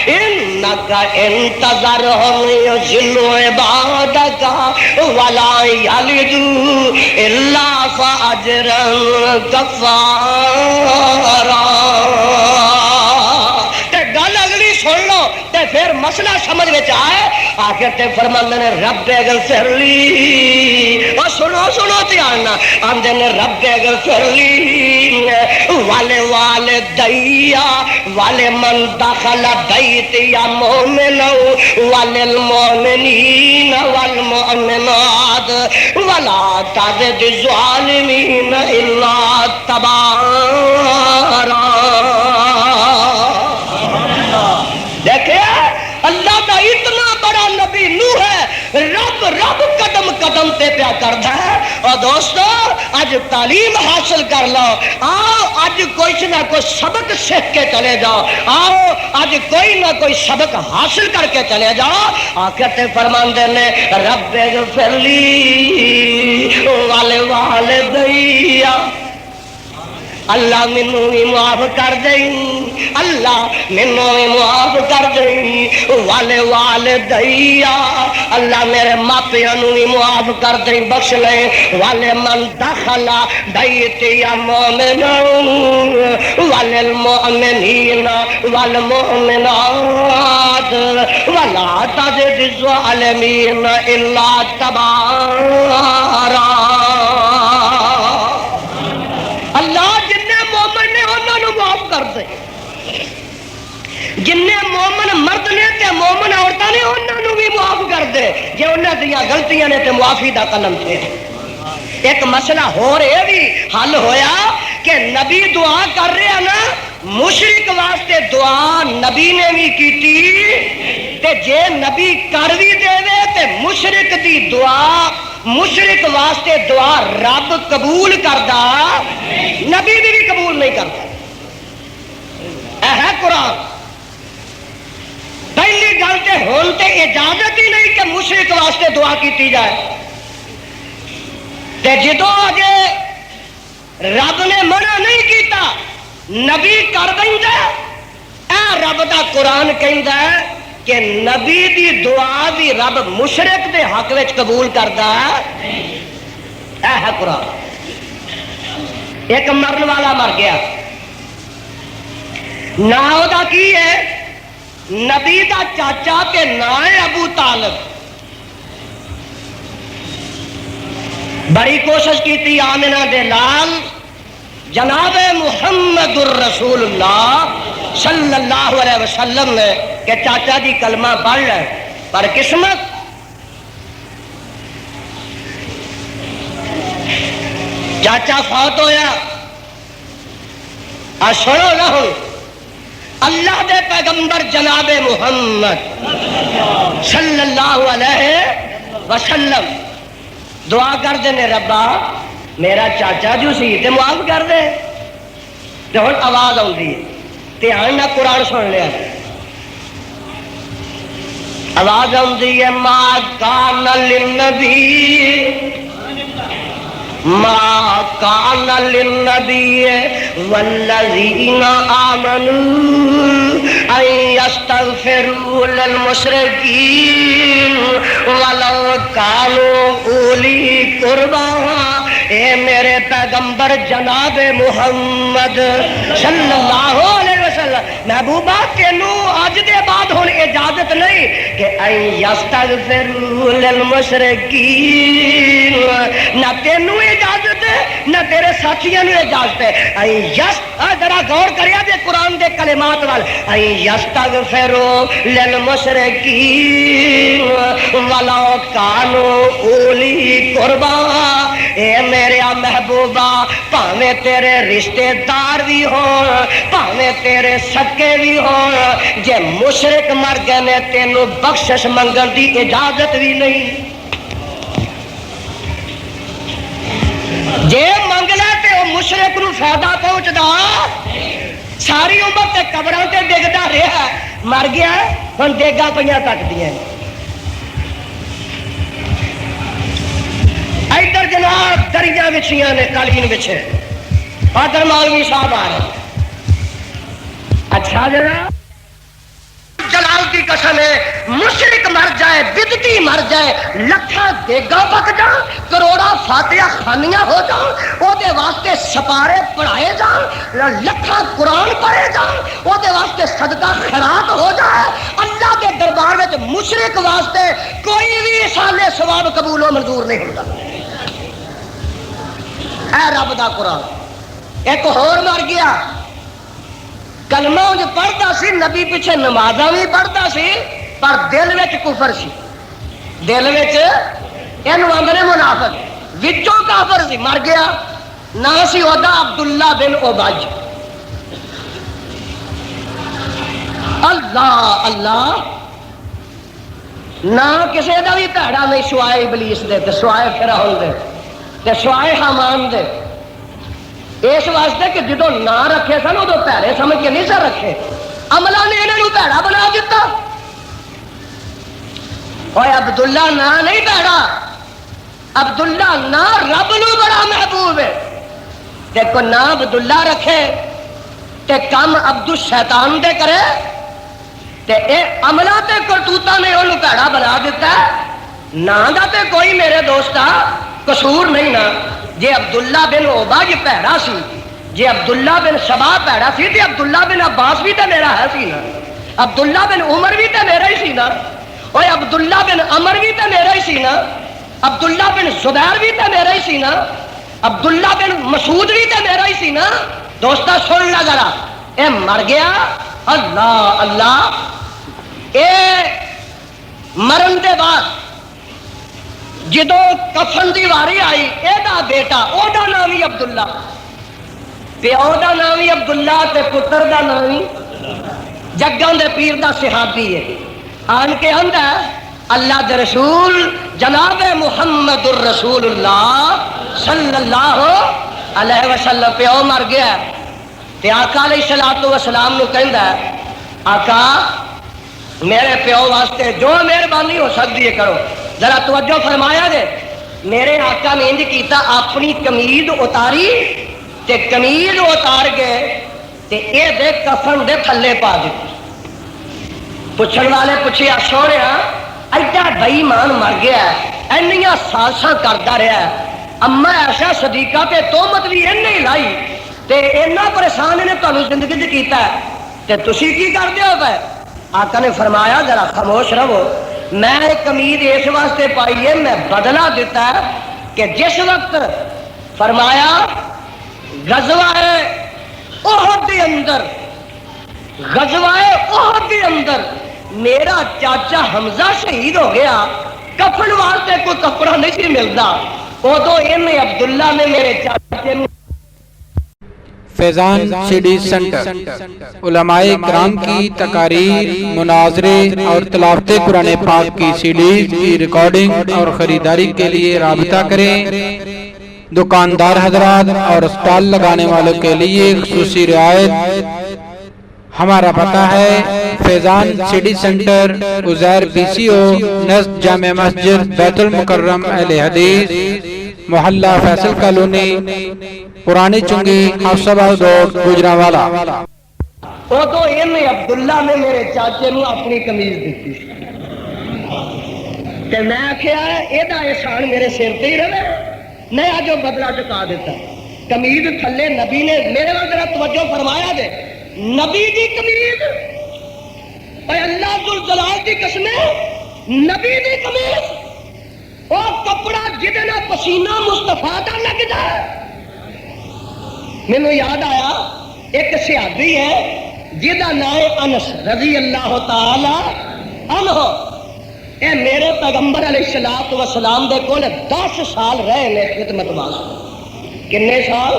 انك انتظرهم يضلوا عبادك ولا يلدوا الا فاجرا كفارا. سن لو تے پھر مسئلہ سمجھ میں آئے. آخر تے فرماندے نے رب اغفر لی. اور سنو سنو دھیان آندے نے رب اغفر لی والے والدیا والے من دخل بیتیا مومنا والمؤمنین والمؤمنات ولا تزد الظالمین الا تبارا. دیکھیں اللہ کا اتنا بڑا نبی نوح ہے, رب رب قدم قدم تے پیا کرتا ہے. اور دوستو آج تعلیم حاصل کر لو. آؤ آج کوئی نہ کوئی سبق سیکھ کے چلے جاؤ. آؤ آج کوئی نہ کوئی سبق حاصل کر کے چلے جاؤ. آخر تے فرماندے نے رب اغفر لی والدیا. اللہ مینوں بھی معاف کر دیں, اللہ مینوں بھی معاف کر دیں. والے والدیا اللہ میرے ماپیاں نوں بھی معاف کر دیں, بخش لیں. والے من دخل بیتیا مومنا والمؤمنین والمؤمنات ولا تزد الظالمین الا تبارا. اللہ معاف کر دے. جن مومن مرد نے تے مومن عورتاں نے انہاں نوں بھی معاف کر دے. جے انہاں دیاں غلطیاں نے تے معافی دا قلم تے ایک مسئلہ ہو رہے بھی حل ہویا کہ نبی دعا کر رہے ہیں نا، مشرک واسطے دعا نبی نے بھی کیتی تے جے نبی کر بھی دے تے مشرک دی دعا، مشرک واسطے دعا رب قبول کردا، نبی بھی قبول نہیں کرتا۔ اے ہے قرآن۔ پہلی گل تے ہن تے اجازت ہی نہیں کہ مشرک واسطے دعا کیتی جائے، تے جدو اگے رب نے منع نہیں کیتا نبی کر دیندا، اے رب دا قرآن کہندا ہے کہ نبی دی دعا بھی رب مشرک دے حق وچ قبول کردا، اے ہے قرآن۔ ایک مرن والا مر گیا، نا او دا کی ہے؟ نبی دا چاچا تے نا ہے ابو طالب۔ بڑی کوشش کی تھی آمنہ دے لال جناب محمد الرسول اللہ صلی اللہ علیہ وسلم نے کہ چاچا جی کلمہ پڑھ لے، پر قسمت چاچا فوت ہویا۔ اور سنو نہ ہوں، اللہ دے پیغمبر جناب محمد صلی اللہ علیہ وسلم دعا کر دینے، ربا میرا چاچا جو سی تے معاف کر دے۔ تے ہن آواز آؤندی ہے، دھیان نہ قرآن سن لیا، آواز آؤندی ہے، ما کان للنبی ما کان للنبی والذین آمنوا ان یستغفروا للمشرکین ولو کانوا اولی قربا۔ اے میرے پیغمبر جناب محمد صلی اللہ علیہ وسلم، محبوبہ تینوں اج دے بعد ہن اجازت نہیں کہ ان یستغفروا للمشرکین، نہ تینوں اجازت ہے نہ تیرے ساتھیوں نے اجازت ہے۔ ذرا غور کریا جے قرآن دے کلمات وال، ان یستغفروا للمشرکین ولو کانوا اولی قربا۔ اے میرے محبوبہ پاویں تیرے رشتے دار بھی ہون، پاویں تیرے سکے بھی ہون، جے مشرک مر گئے نے تینوں بخشش منگن دی اجازت بھی نہیں۔ جے منگ لے تے وہ مشرک نو فائدہ پہنچدا، ساری عمر تے قبراں تے ڈگدا رہا، مر گیا ہن دیگا پئیاں تک دیاں۔ ادھر جناب دریاں وچھیاں نے، قالین وچھے، ادھر مولوی صاحب آ رہے۔ اچھا جناب جلال کی قسم ہے، مشرک مر جائے، بدتی مر جائے، لکھاں دیگا پک جان، کروڑا فاتحہ خانیاں ہو جان، او دے واسطے سپارے پڑھائے جان، لکھاں قرآن پڑھے جان، او دے واسطے صدقہ خیرات ہو جائے، اللہ کے دربار میں مشرک واسطے کوئی بھی سالے ثواب قبول و منظور نہیں ہوتا۔ اے رب دا قرآن۔ ایک اور مر گیا، کلمہ جو پڑھتا سی، نبی پیچھے نمازاں بھی پڑھتا سی، پر دل وچ کفر سی، دل وچ اینو آندے منافق، وچوں کافر سی، مر گیا۔ نا سی اودا عبداللہ بن ابی۔ اللہ اللہ، نہ کسی دا بھی بھڑا نہیں سوائے ابلیس دے تے سوائے فرعون دے تے سوائے حامان دے، اس واسطے کہ جدو نہ رکھے سن ادو پیڑے سمجھ کے نہیں سر رکھے، عملہ نے انہوں پیڑا بنا دیتا۔ اور عبداللہ نا نہیں پیڑا، عبداللہ نا رب نو بڑا محبوب ہے۔ دیکھو نا عبداللہ رکھے تے کم عبد الشیطان دے کرے تے اے عملہ تے کرتوتا نے انہوں پیڑا بنا دیتا ہے۔ نا دا تے کوئی میرے دوستا قصور نہیں نا، جے عبداللہ بن ابی پیڑا سی، جے عبداللہ بن سبا پیڑا سی تے عبداللہ بن عباس بھی تے میرا ہے سی نا، عبداللہ بن عمر بھی تے میرا ہی سی نا، اور عبداللہ بن عمر بھی تے میرا ہی سی نا، عبداللہ بن زبیر بھی تے میرا ہی سی نا، عبداللہ بن مسعود بھی تے میرا ہی سی نا۔ دوستا سن لے ذرا، اے مر گیا، اللہ اللہ، اے مرن دے بعد جدو کفن دی واری آئی ایدا بیٹا اودا نام ہی عبداللہ، پیو دا نام ہی عبداللہ تے پتر دا نام ہی جگاں دے پیر دا صحابی ہے، آن کے اندر اللہ دے رسول جناب محمد الرسول اللہ صلی اللہ علیہ وسلم پیو مر گیا تے آقا علیہ السلام نو کہندا ہے آقا میرے پیو واسطے جو مہربانی ہو سکتی ہے کرو، ذرا توجہ فرمایا جے۔ میرے آقا نے انج کیتا اپنی قمید اتاری تے قمید اتار گئے تے اے دے کفن دے تھلے پا دیتی۔ پوچھن والے پوچھیا سونیا ایڈا بے ایمان مر گیا اینیاں سازشاں کردا رہا ہے، اما ایسا صدیقہ تے تہمت بھی اینے ہی لائی تے اینا پریشان نے تانوں زندگی وچ کیتا ہے تے تسی کی کردے ہو پے؟ آقا نے فرمایا ذرا خاموش رہو، میں ایک قمید اس واسطے پائی ہے، میں بدلہ دیتا ہے کہ جس وقت فرمایا غزوہ احد کے اندر، غزوہ احد کے اندر میرا چاچا حمزہ شہید ہو گیا، کفن واسطے کوئی کپڑا نہیں سی ملتا، ادو انہیں عبداللہ نے میرے چاچے فیضان سی ڈی سینٹر علماء کرام کی تقاریر، مناظرے اور تلاوت قرآن پاک کی سی ڈیز کی ریکارڈنگ اور خریداری کے لیے رابطہ کریں۔ دکاندار حضرات اور اسٹال لگانے والوں کے لیے خصوصی رعایت۔ ہمارا پتہ ہے Faizan C D centre, Uzair B C O, نزد جامع مسجد بیت المکرم اہل حدیث، محلہ فیصل کالونی، پرانی چنگی، حفصآباد روڈ، گوجرانوالا۔ ادو انہیں عبداللہ نے میرے چاچے نو اپنی قمیض دیتی تے میں آخیا یہ احسان میرے سر تے ہی رہے، میں اج بدلا چکا دیتا۔ قمیض تھلے نبی نے میرے وال ذرا توجہ فرمایا دے، نبی دی قمیض، اے اللہ ذوالجلال دی قسم، نبی دی قمیض وہ کپڑا جہدے نال پسینہ مصطفیٰ دا لگدا ہے۔ مینوں یاد آیا ایک صحابی ہے جہدا نام انس رضی اللہ تعالی عنہ، اے میرے پیغمبر علیہ الصلوۃ والسلام دے کول 10 سال رہے نے خدمت واسطے۔ کنے سال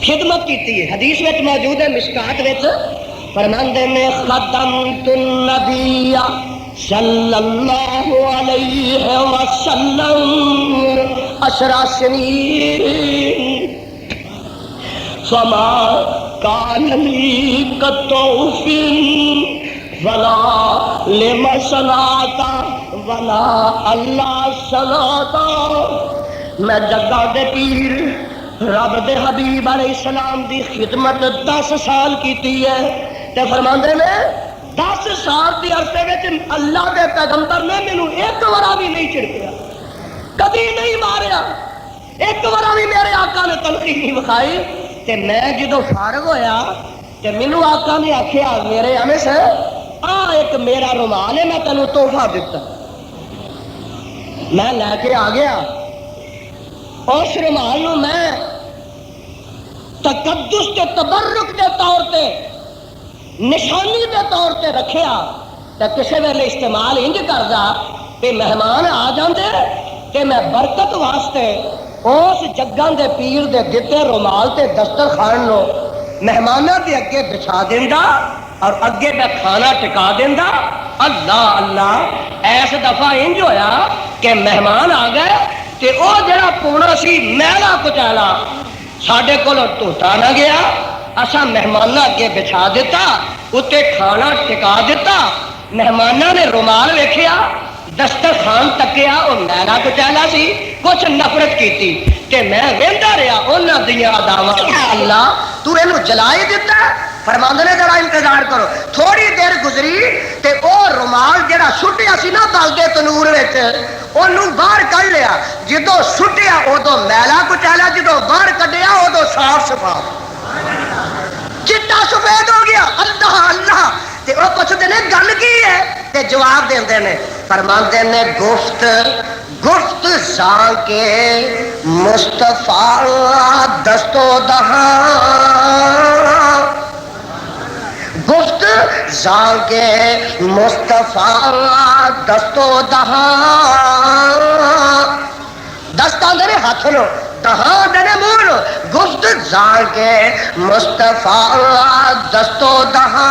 خدمت کیتی ہے، حدیث وچ موجود ہے، مشکات وچ فرماندے نے خدمت النبی صلی اللہ علیہ وسلم 10 سنین فما کان لی کتوف ولا لمسلاتا ولا اللہ صلاتا۔ میں جگہ دے پیر رب دے حبیب علیہ السلام دی خدمت 10 سال کیتی ہے تے فرماندے نے 10 سال دی عرصے وچ اللہ دے پیغمبر نے مینوں ایک وارا بھی نہیں چھڑکیا، کبھی نہیں ماریا، ایک وارا بھی میرے آقا نے تلخی نہیں وکھائی۔ تے میں جدو فارغ ہویا تے مینوں آقا نے آکھیا میرے انس ایک میرا رومال ہے میں تینوں تحفہ دیتا، میں لے کے آ گیا۔ اس رومال نو میں تقدس تے تبرک دے طور تے نشانی دے طور تے رکھیا تے کسے ویلے استعمال انج کردا کہ مہمان آ جاندے تے میں برکت واسطے اس جگاں دے پیر دے دتے رومال تے دسترخوان نو مہماناں دے اگے بچھا دیندا اور اگے میں کھانا ٹکا دیندا۔ اللہ اللہ ایس دفعہ انج ہویا کہ مہمان آ گئے تے او جڑا پونا سی میلا کچالا ساڈے کولوں دھوتا نہ گیا، اساں مہماناں اگے بچھا دیتا، اتے کھانا ٹکا دیتا۔ مہماناں نے رومال ویکھیا، دسترخوان تکیا، او میلا کچالا سی، کچھ نفرت کیتی تے میں ویندا رہیا انہاں دیاں اداواں۔ اللہ تو اینو جلائی دیتا، فرماندے نے ذرا انتظار کرو۔ تھوڑی دیر گزری تے او رومال جڑا سٹیا سی نا بلدے تنور وچ اونوں باہر کڈ لیا، جدوں سٹیا ادو میلا کچالا، جدوں باہر کڈیا ادو صاف صفاف چٹا سفید ہو گیا۔ اللہ اللہ تے او پوچھدے نے گل کی ہے تے جواب دیندے نے، فرماندے نے گفت زاں کے مصطفیٰ دست و دہاں، گفت زانگے مصطفیٰ دستو دہاں دستاں دے ہاتھ لو دہاں دے مول گفت زانگے مصطفیٰ دستو دہاں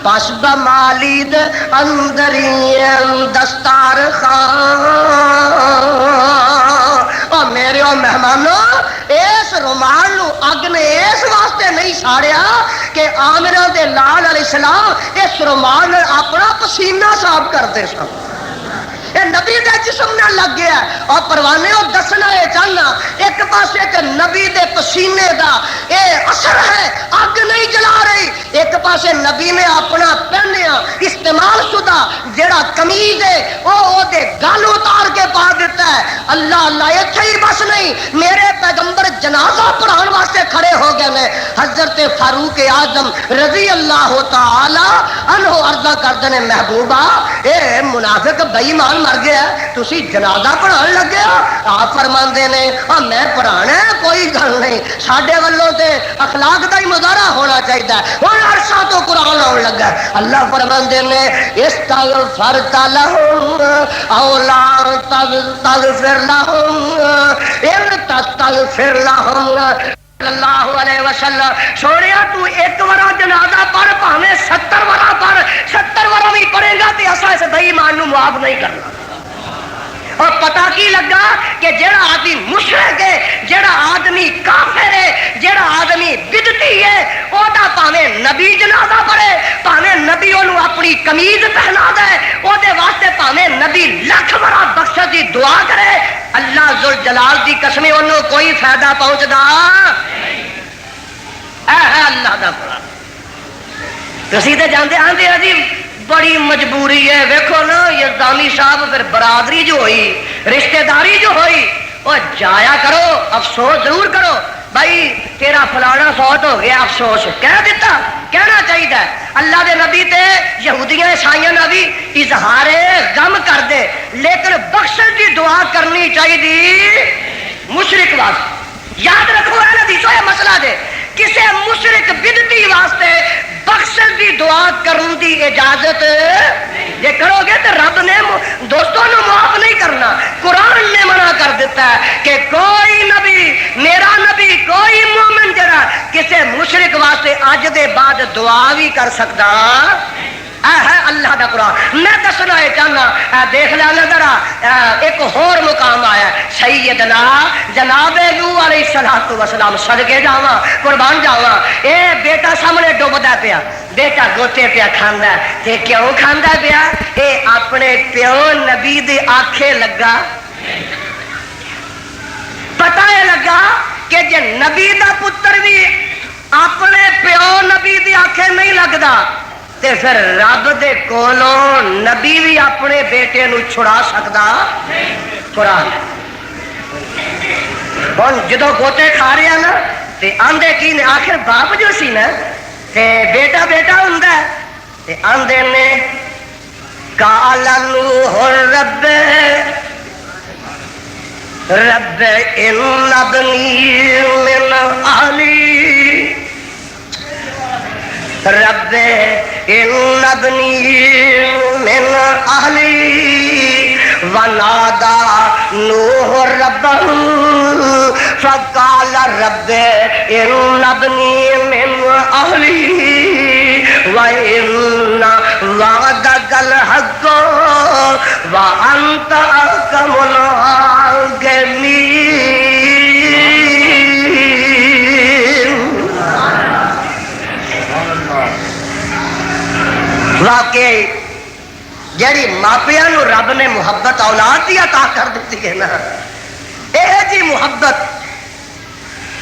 بس بمالید اندرین دستار خان اور میرے مہمانوں اس رومال نو اگ نے اس واسطے نہیں ساڑیا کہ آمنہ دے لال علیہ السلام اس رومال نے اپنا پسینہ صاف کرتے سن یہ نبی دے جسم نہ لگ گیا اور پروانے اور دسنا یہ چاہنا ایک پاسے کہ نبی دے پسینے دا اے اثر ہے اگ نہیں جلا رہی ایک پاسے نبی نے اپنا پہنیا استعمال شدہ جڑا قمیض ہے وہ دے گل اتار کے پا دیتا ہے اللہ اللہ اتھے ہی بس نہیں میرے پیغمبر جنازہ پڑھان واسطے کھڑے ہو گئے نے حضرت فاروق اعظم رضی اللہ تعالی عنہ عرضہ کردے نے محبوبہ اے منافق بے ایمان مر گیا تسی جنازہ پڑھان لگے آپ فرماندے نے میں پڑھانا ہے کوئی گل نہیں ساڈے والوں تے اخلاق دا ہی مظاہرہ ہونا چاہیے ہن عرشاں تو قرآن آن لگا اللہ فرماندے نے استغفر لہم او لا تغفر لہم ان تستغفر لہم اللہ علیہ وسلم سونیا تو ایک ورا جنازہ پڑھ پاویں 70 ورا پڑھ 70 ورا بھی پڑھے گا تے اساں اس بے ایمان نو معاف نہیں کرنا اور پتہ کی لگا کہ جڑا آدمی مشرک ہے جڑا آدمی کافر ہے جڑا آدمی بدعتی ہے او دا پاویں نبی جنازہ پڑھے پاویں نبی اونوں اپنی قمیض پہنا دے او دے واسطے پاویں نبی لکھ بڑا بخشش دی دعا کرے اللہ ذوالجلال دی قسم اونوں کوئی فائدہ پہنچدا نہیں اے ہے اللہ دا قرآن تسی تے جاندے آندے جی بڑی مجبوری ہے ویکھو نا یزدانی صاحب پھر برادری جو ہوئی رشتہ داری جو ہوئی وہ جایا کرو افسوس ضرور کرو بھائی تیرا فلانا فوت ہو گیا افسوس کہہ دیتا کہنا چاہیے اللہ دے نبی تے یہودیاں عیسائیاں نہ بھی اظہار غم کر دے لیکن بخشش دی دعا کرنی چاہیے مشرک واسطے یاد رکھو اے حدیثوں یہ مسئلہ دے کسے مشرک بدعتی واسطے بخشش دی دعا کرن دی اجازت یہ کرو گے تو رب نے دوستوں نے معاف نہیں کرنا قرآن نے منع کر دیتا ہے کہ کوئی نبی میرا نبی کوئی مومن جڑا کسے مشرک واسطے اج دے بعد دعا بھی کر سکتا ہے اللہ دا قرآن میں دسنا ہے چاہنا دیکھ لینا ذرا ایک اور مقام آیا سیدنا جناب نوح علیہ السلام صدقے جاواں قربان جاواں اے بیٹا سامنے ڈوبدا پیا بیٹا گوتے پیا کھاندا تے کیوں کھاندا پیا اے اپنے پیو نبی دے آنکھے لگا پتہ ہے لگا کہ جے نبی دا پتر بھی اپنے پیو نبی دی آنکھے نہیں لگدا تے پھر رب دے کولوں نبی بھی اپنے بیٹے نو چھڑا سکدا قرآن ہن جدوں گوتے کھا رہا نا تے آندے کی نے آخر باپ جو سی نا تے بیٹا بیٹا ہوندا تے آندے نے قال نوح رب رب ان ابنی من اہلی رب ان ابنی من اہلی ونادى نوح ربه فقال رب ان ابني من اهلي وان وعدك الحق وانت احكم الحاكمين واقعی جیڑی ماپیاں نو رب نے محبت اولاد دی عطا کر دیتی ہے نا یہ جی محبت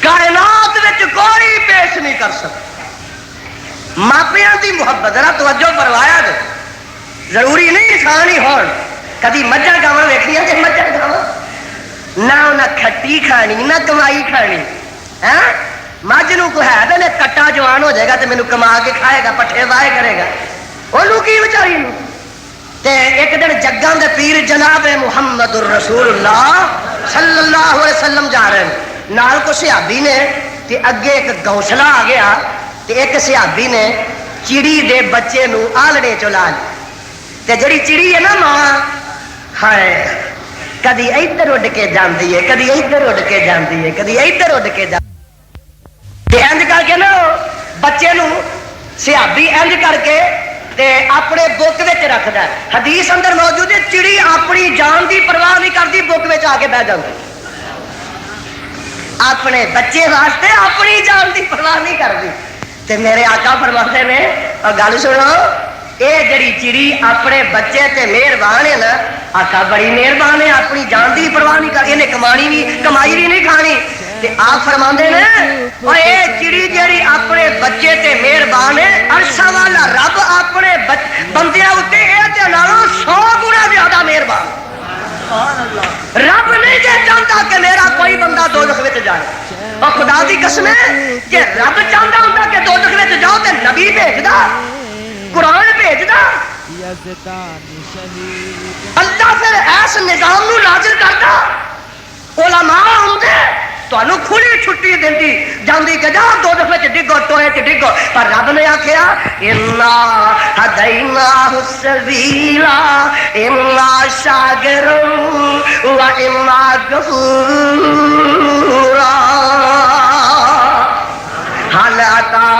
کائنات وچ کوئی پیش نہیں کر سکتا ماپیاں دی محبت ذرا توجہ فرمایا دے ضروری نہیں انسان ہی ہون کدی مجھا گاواں ویکھیاں کہ مجھا گاواں نہ انہاں کھٹی کھانی نہ کمائی کھانی ہاں مجھ نو کو ہے تے کٹا جوان ہو جائے گا تے مینوں کما کے کھائے گا پٹھے وائے کرے گا اونوں کی بیچاری نو تے ایک دن جگاں دے پیر جناب محمد الرسول اللہ صلی اللہ علیہ وسلم جا رہے ہیں نال کو صحابی نے تے اگے ایک گوسلا آ گیا تے ایک صحابی نے چڑی دے بچے نو آلڑے چلا لی تے جڑی چڑی ہے نا ماں ہائے کدی ادھر اڈ کے جاندی ہے کدی ادھر اڈ کے جاندی ہے کدی ادھر اڈ کے جاندی ہے انج کر کے نا بچے نو سیابی انج کر کے تے اپنے بک وچ رکھدا ہے حدیث اندر موجود ہے چڑی اپنی جان دی پرواہ نہیں کرتی بک وچ آ کے بیٹھ جاندی اپنے بچے واسطے اپنی جان دی پرواہ نہیں کرتی تے میرے آقا فرماتے نے اور گل سنو اے جڑی چڑی اپنے بچے تے مہربان ہے نا آقا بڑی مہربان ہے اپنی جان دی پرواہ نہیں کرتی انہیں کمائی بھی نہیں کھانی تے آپ فرماندے نے اور اے چڑی جڑی اپنے بچے تے مہربان ہے عرشاں والا رب اپنے بندیاں اُتے اے تے نالوں 100 گنا زیادہ مہربان رب نہیں جے چاہتا کہ میرا کوئی بندہ دوزخ وچ جائے اور خدا دی قسم ہے کہ رب چاہتا ہوندا کہ دوزخ وچ جاؤ تے نبی بھیجدا قرآن بھیجدا اللہ پھر ایس نظام نو نازل کرتا علماء ہوندے تانوں کھلی چھٹی دیندی جاندی کہ جاؤ دوزخ وچ ڈگو ٹوئے تے ڈگو پر رب نے آکھیا انا ہدیناہ السبیل اما شاکر و اما کفورا حل عطا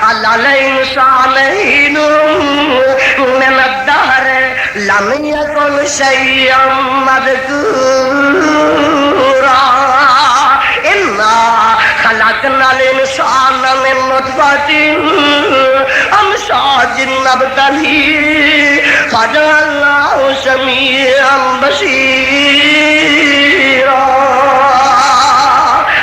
علی الانسان حین من الدہر لم یکن شیئا مذکورا خلقنا الانسان من نطفة امشاج نبتليه فجعلناه سميعا بصيرا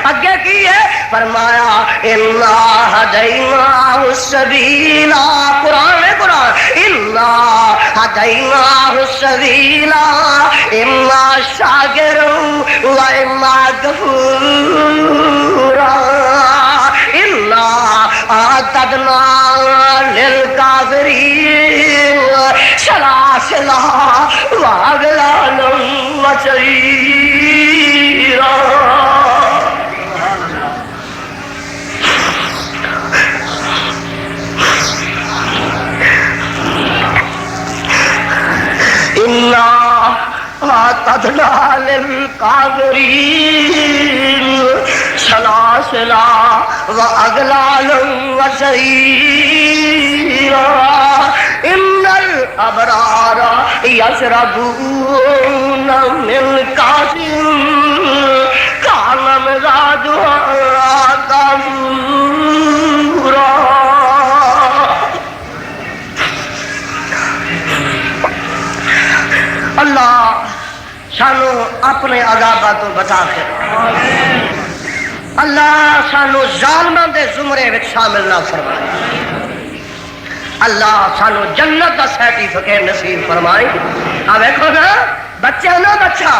اگے کی ہے فرمایا انا ہدیناہ السبیل قرآن ہے قرآن انا ہدیناہ السبیل اما شاکر و اما کفورا انا اعتدنا للکافرین سلاسلا واغلالا وسعیرا اعتدنا للکافرین سلاسلا واغلالا وسعیرا ان الابرار یشربون من کاس کان مزاجها کافورا اللہ سانو اپنے عذاباں تو بچا کے اللہ سانو ظالماں دے زمرے وچ شامل نہ فرمائے اللہ سانو جنت دا سرٹیفکیٹ نصیب فرمائے آ ویکھو نا بچہ نہ بچہ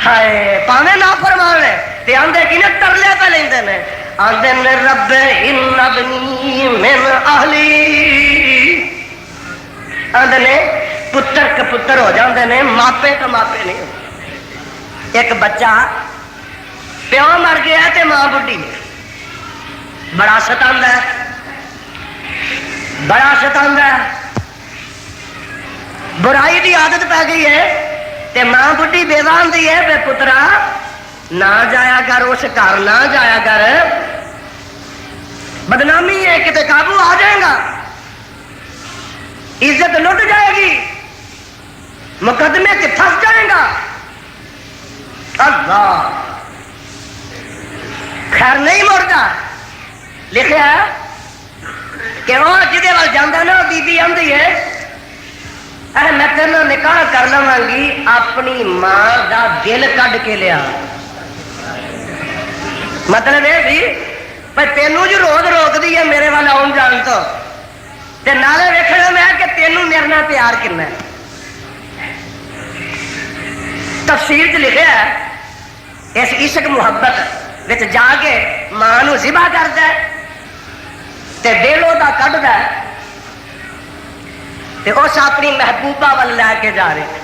ہائے پاویں نہ فرماوے تے آندے کنے ترلے پہ لیندے نے آندے نے رب ان ابنی من اہلی آندے نے پتر کے پتر ہو جاندے نے ماپے تو ماپے نہیں ہوتے ایک بچہ پیو مر گیا تے ماں بڈھی بڑا ستاندا ہے بڑا ستاندا ہے برائی دی عادت پہ گئی ہے تے ماں بڈھی بیوہ ہوندی ہے بے پترا نہ جایا کر اس گھر نہ جایا کر بدنامی ہے کہ قابو آ جائے گا عزت لٹ جائے گی مقدمے سے پھنس جائے گا اللہ خیر نہیں مڑتا لکھا ہے کہ وہ جہدے وال جانا نا بی بی آندی ہے میں تیرے نکاح کر لواں گی اپنی ماں دا دل کڈ کے لیا مطلب یہ سی پر تینوں جو روز روکتی ہے میرے وال آن جان تو تے نالے ویکھنا میں کہ تینوں میرے نال پیار کنا ہے تفسیر چ لکھا ہے اس عشق محبت وچ جا کے ماں نو ذبح کردا ہے تے دلوں دا کڈدا ہے تے اس اپنی محبوبہ ول لے کے جا رہے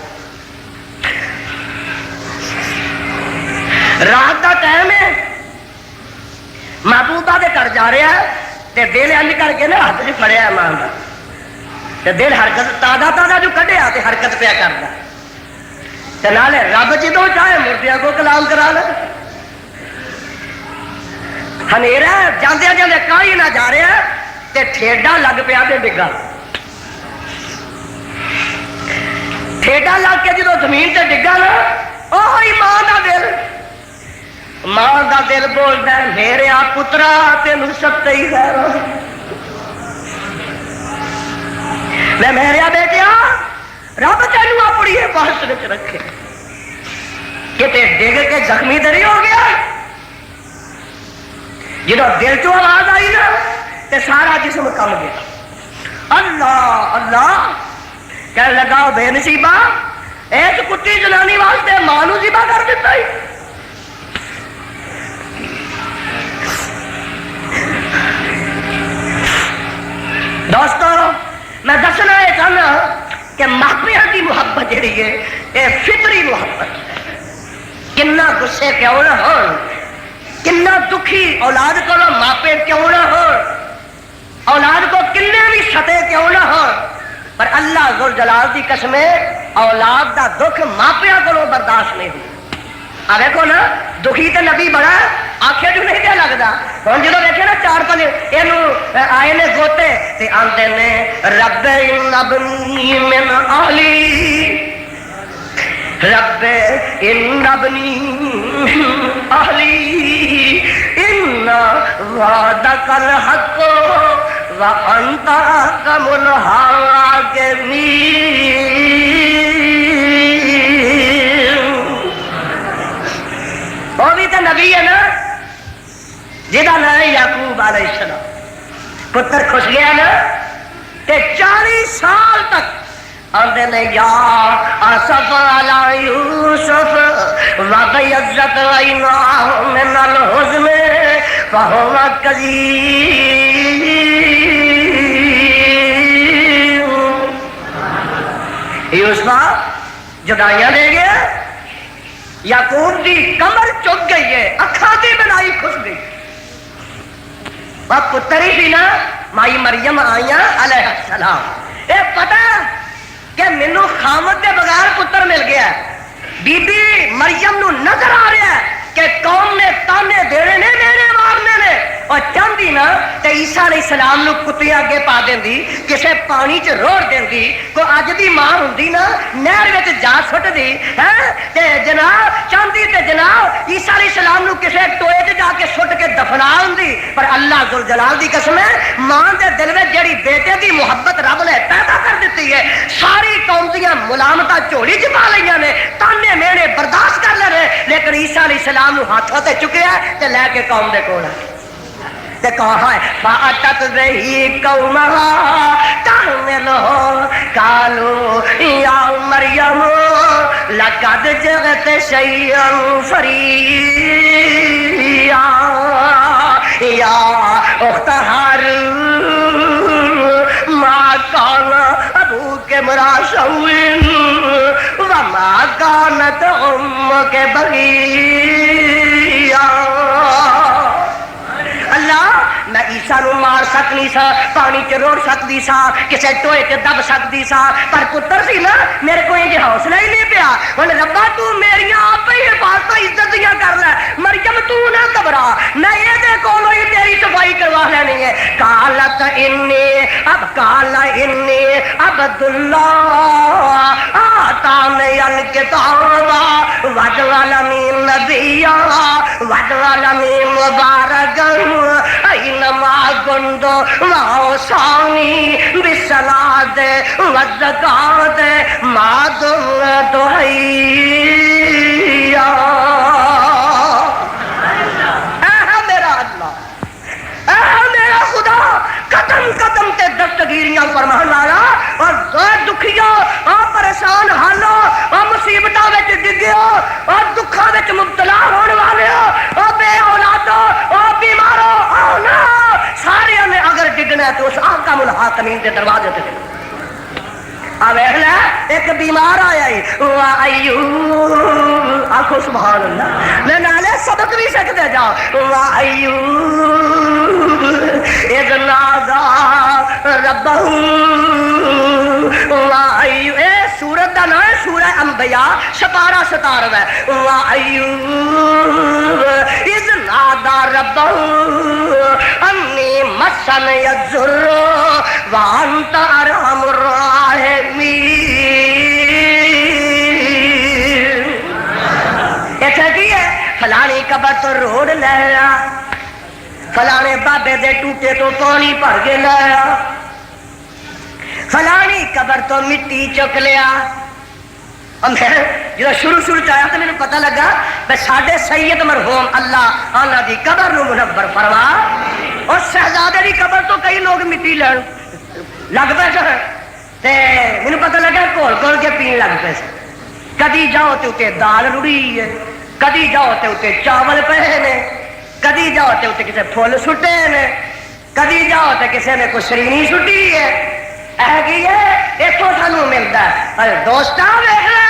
رات کا ٹائم ہے محبوبہ دے گھر جا رہا ہے تے دل انج کر کے نا ہاتھ چ پھڑیا ایمان دا تے دل حرکت تازہ جو کڈیا تے حرکت پیا کردا تے نالے رب جدوں چاہے مردیاں کو کلام کرا لے ہنیرا جاندے جاندے کائی نہ جا رہا تے ٹھیڈا لگ پیا تے ڈگا ٹھیڈا لگ کے جدوں زمین تے ڈگا نا اوہی ماں دا دل ماں دا دل بولدا ہے میرے آ پترا تینوں سب ہی خیر میں میرے بیٹیا رب تینوں اپنی حفاظت وچ رکھے کتے ڈگ کے زخمی دری ہو گیا جدو دل چو آواز آئی نا تے سارا جسم کم گیا اللہ اللہ کہنے لگا بے نصیبہ ایک کتی جنانی واسطے ماں نو ذبح کر دیتا ہی دوستو میں دسنا یہ چاہنا کہ ماپیاں کی محبت جڑی ہے یہ فطری محبت کنا غصے کیوں نہ ہو کنا دکھی اولاد کو ماپے کیوں نہ ہو اولاد کو کنے بھی سطح کیوں نہ ہو پر اللہ ذو جلال کی قسم اولاد دا دکھ ماپیاں کو برداشت نہیں ہو دیکھو نا دکھی تو نبی بڑا آخر جو نہیں کیا لگتا ہوں جدو دیکھے نا چار پل یہ آئے نے گوتے تے آندے نے رب ابنی من اہلی رب ان ابنی اہلی ان وعدک الحق وانت احکم الحاکمین وہ بھی تو نبی ہے نا جہاں نام ہے یعقوب علیہ السلام پتر خوش گیا نا تے 40 سال تک آندے نے یا آصف علی یوسف وبیضت عیناہ من الحزن فہو کظیم یوسف جدائیاں دے گیا یعقوب دی کمر چک گئی ہے اکھاں دی بنائی کھس گئی وہ پتر ہی بھی نا مائی مریم آئیاں علیہ السلام اے پتہ کہ مینوں خامد دے بغیر پتر مل گیا بی بی مریم نو نظر آ رہا ہے کہ قوم نے تانے دینے نے میرے مارنے نے اور چاہتی نا تے عیسیٰ علیہ السلام نو کتیاں اگے پا دیندی کسے پانی چ روڑ دیندی کو اج دی ماں ہوندی نا نہر وچ جا سٹ دی ہے تے جناب چاہتی تے جناب عیسیٰ علیہ السلام نو کسے ٹوئے تے جا کے سٹ کے دفنا ہوندی پر اللہ ذو الجلال دی قسم ہے ماں دے دل وچ جڑی بیٹے دی محبت رب نے پیدا کر دتی ہے ساری قوم دیاں ملامتاں جھولی چ پا لئیاں نے تانے مینے برداشت کر لے لیکن عیسیٰ علیہ السلام نو ہاتھوں تے چکیا تے لے کے قوم دے کول تے کہا ہے فاتت رہی قومہا تحملہ قالوا یا مریم لقد جئت شیئا فریا یا اخت ہارون ما کان ابوک امرا سوء وما کانت امک بغیا اللہ میں عیسیٰ نو مار سکنی سا پانی چ روڑ سکتی سا کسے ٹوئے چ دب سکتی سا پر پتر سی نا میرے کو یہ حوصلہ ہی نہیں پیا ہن ربا تو میریاں آپ ہی حفاظت عزتیاں کر لے مریم تو نہ گھبرا میں یہ دے کولوں ہی تیری صفائی کروا لینی ہے قالت انی عبد اللہ آتانی الکتاب وجعلنی نبیا وجعلنی مبارکا اینما کنت واوصانی بالصلاۃ والزکاۃ ما دمت حیا قدم قدم تے دستگیریاں فرمان والا اور دکھیاں پریشان حالو اور مصیبتاں وچ ڈگیو اور دکھاں وچ مبتلا ہون والے اور بے اولادو اور بیمارو او نا سارے نے اگر ڈگنا تو اس آقا الحاکمین دے دروازے تے ایک بیمار آیا ایوب آخو سبحان اللہ میں نالے سبق بھی سکتے جاؤ ایوب اذ اے سورت دا نام ہے سورہ انبیاء، سپارہ 17 ہے۔ اذ نادى ربه انی مسنی الضر وانت ارحم الراحمین۔ ایتھے کی ہے؟ فلانی قبر تو روڑ لیا، فلانے بابے دے ٹوٹے تو پانی بھر کے لایا، فلانی قبر تو مٹی چک لیا۔ اور میں جو شروع چاہیا تو میرے پتہ لگا کہ ساڈے سید مرحوم اللہ آنا دی قبر نو منور فرما، اور شہزادے دی قبر تو کئی لوگ مٹی لین لگ پے سن، تے مینوں پتہ لگا گھول گھول کے پین لگ پے سن۔ کدی جاؤ تے اتنے دال رڑی ہے، کدی جاؤ تے اتنے چاول پے نے، کدی جاؤ تے اتنے کسے پھول سٹے نے، کدی جاؤ تے کسے نے کوئی شرینی سٹی ہے۔ اتوں سانو ملتا ہے۔ دوست ویخ لے،